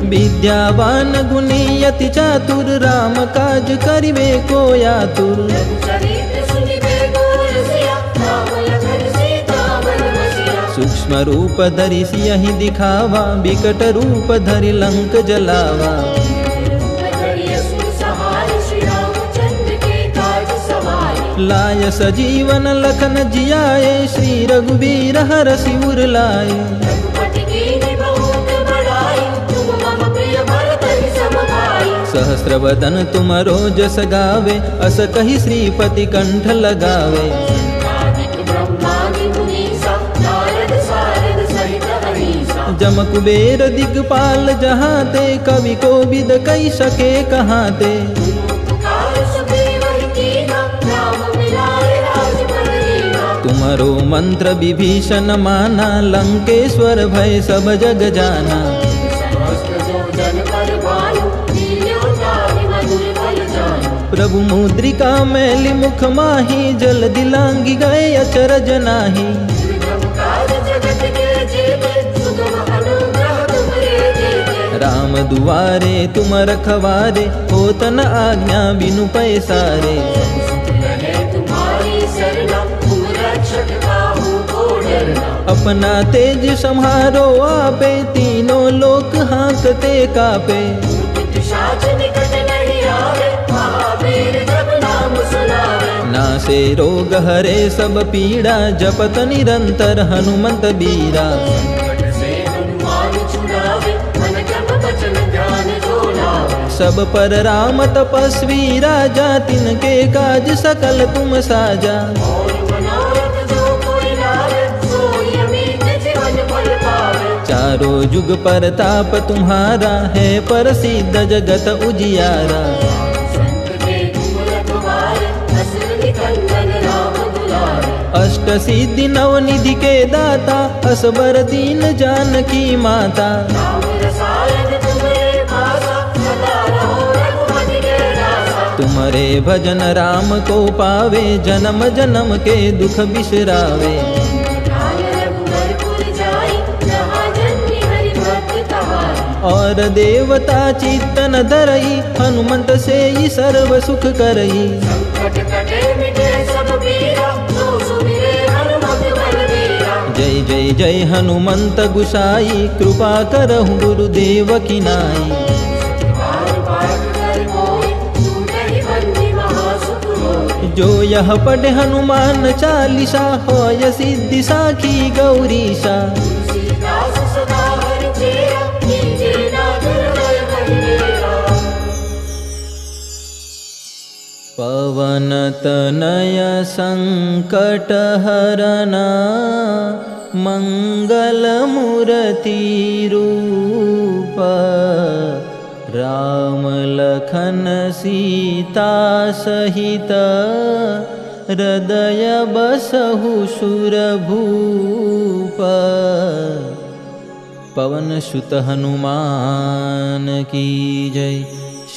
Speaker 1: विद्यावान गुणी अति चातुर। राम काज करिबे को आतुर। सूक्ष्म रूप धरि सियहि दिखावा। बिकट रूप धरि लंक जलावा। लाय सजीवन लखन जियाए। श्री रघुबीर हरषि उर लाए। सहस्र वदन तुम रोजस गावे। अस कहि श्रीपति कंठ लगावे। जम कुबेर दिगपाल जहाते। कवि कोविद कहि सके कहाते। तुम्हारो मंत्र विभीषण माना। लंकेश्वर भय सब जग जाना। प्रभु मुद्रिका मैली मुख माही। जल दिलांगी गए अचरज नाही। राम दुआरे तुम रखवारे। होत न आज्ञा बिनु पैसारे। अपना तेज सम्हारो आपे। तीनों लोक हाँकते कापे। नासे रोग हरे सब पीड़ा। जपत निरंतर हनुमंत बीरा। सब पर राम तपस्वी राजा। तिनके काज सकल तुम साजा। चारों जुग पर ताप तुम्हारा। है प्रसिद्ध जगत उजियारा। अष्ट सिद्धि नव निधि के दाता। असबर दीन जानकी माता। तुम्हारे भजन राम को पावे। जन्म जन्म के दुख बिसरावे। और देवता चित्तन धरई। हनुमंत से ही सर्व सुख करई। जय जय जय हनुमंत गुसाई। कृपा करहु गुरुदेव की नाई। जो यह पढ़े हनुमान चालीसा। होय सिद्धि साखी गौरीशा। पवन तनय संकट हरना। मंगल मूर्ति रूप। राम लखन सीता सहित। हृदय बसहु सुरभूप। पवन सुत हनुमान की जय।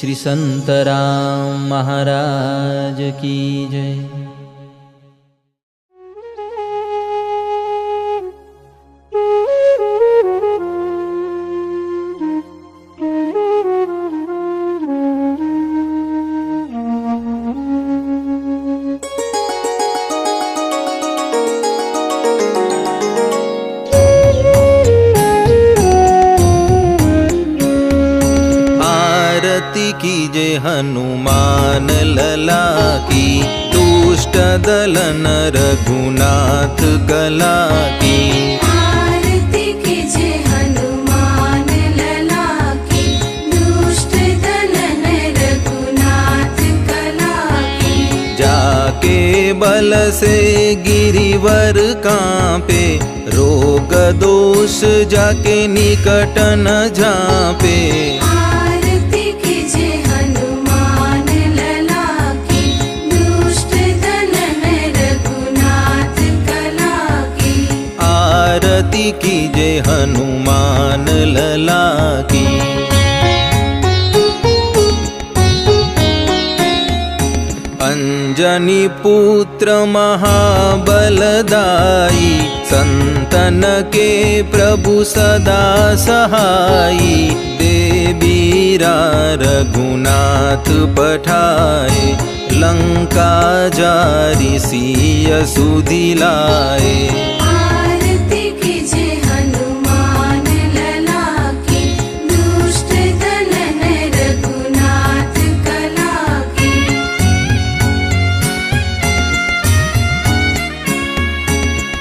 Speaker 1: श्री संत राम महाराज की जय। अष्टदलन रघुनाथ कला की।
Speaker 2: आरती कीजे हनुमान लला की, दुष्ट दलन रघुनाथ कला की।
Speaker 1: जाके बल से गिरिवर कांपे, रोग दोष जाके निकट न झांपे।
Speaker 2: आरती कीजे हनुमान लला की, दुष्ट दलन रघुनाथ कला की।
Speaker 1: आरती कीजे हनुमान लला की। अंजनी पुत्र महाबलदाई, संतन के प्रभु सदा सहाई। देवीरा रघुनाथ पठाए, लंका जारी सिय सुधिलाए।
Speaker 2: आरती कीजे हनुमान लला की, दुष्ट दलन रघुनाथ कला की।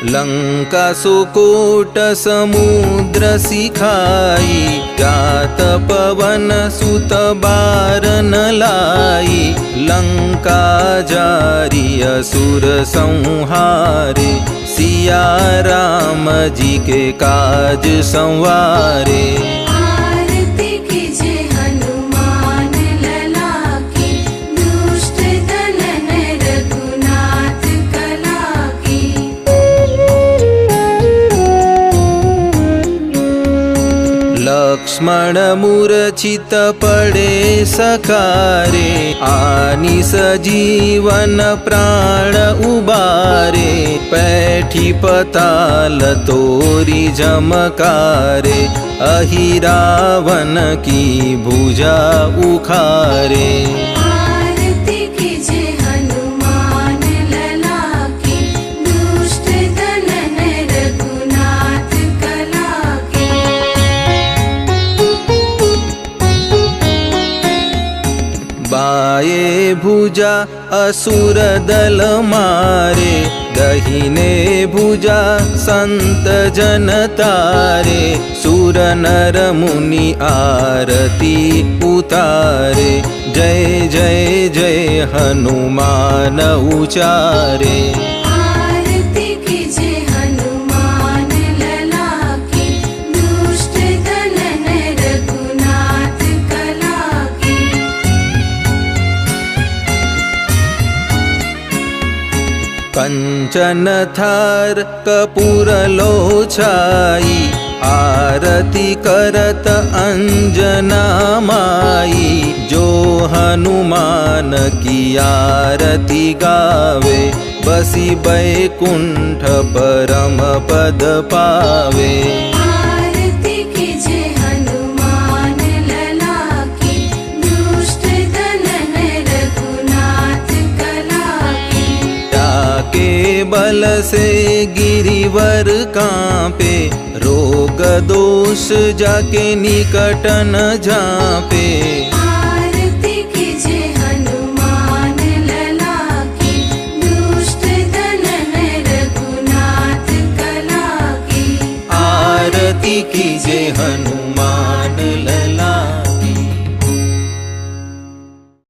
Speaker 1: लंका सुकोट समुद्र सिखाई, जात पवन सुत बारन लाई। लंका जारी असुर संहारे, सिया राम जी के काज संवारे।
Speaker 2: आरती कीजे हनुमान लला की, दुष्ट दलन रघुनाथ कला की।
Speaker 1: लक्ष्मण मूर्छित पड़े सकारे, आनि सजीवन प्राण उबारे। पैठी पताल तोरी जमकारे, अहि रावण की भुजा उखारे।
Speaker 2: आरती कीजे हनुमान लला की, दुष्ट दलन रघुनाथ कला की।
Speaker 1: बाये भुजा असुर दल मारे, दहिने भुजा संत जन तारे। सुर नर मुनि आरती उतारे, जय जय जय हनुमान उचारे।
Speaker 2: आरती कीजे हनुमान लला की, दुष्ट दलन रघुनाथ कला की।
Speaker 1: कंचन थार कपूर लोछाई, आरती करत अंजना माई। जो हनुमान की आरती गावे, बसी बैकुंठ परम पद पावे।
Speaker 2: आरती कीजे हनुमान लला की, दुष्ट दलन रघुनाथ कला की।
Speaker 1: जाके बल से गिरिवर कांपे, रोग दोष जाके निकट न झांपे।
Speaker 2: आरती कीजे हनुमान लला की, दुष्ट दलन रघुनाथ कला की।
Speaker 1: आरती कीजे हनुमान लला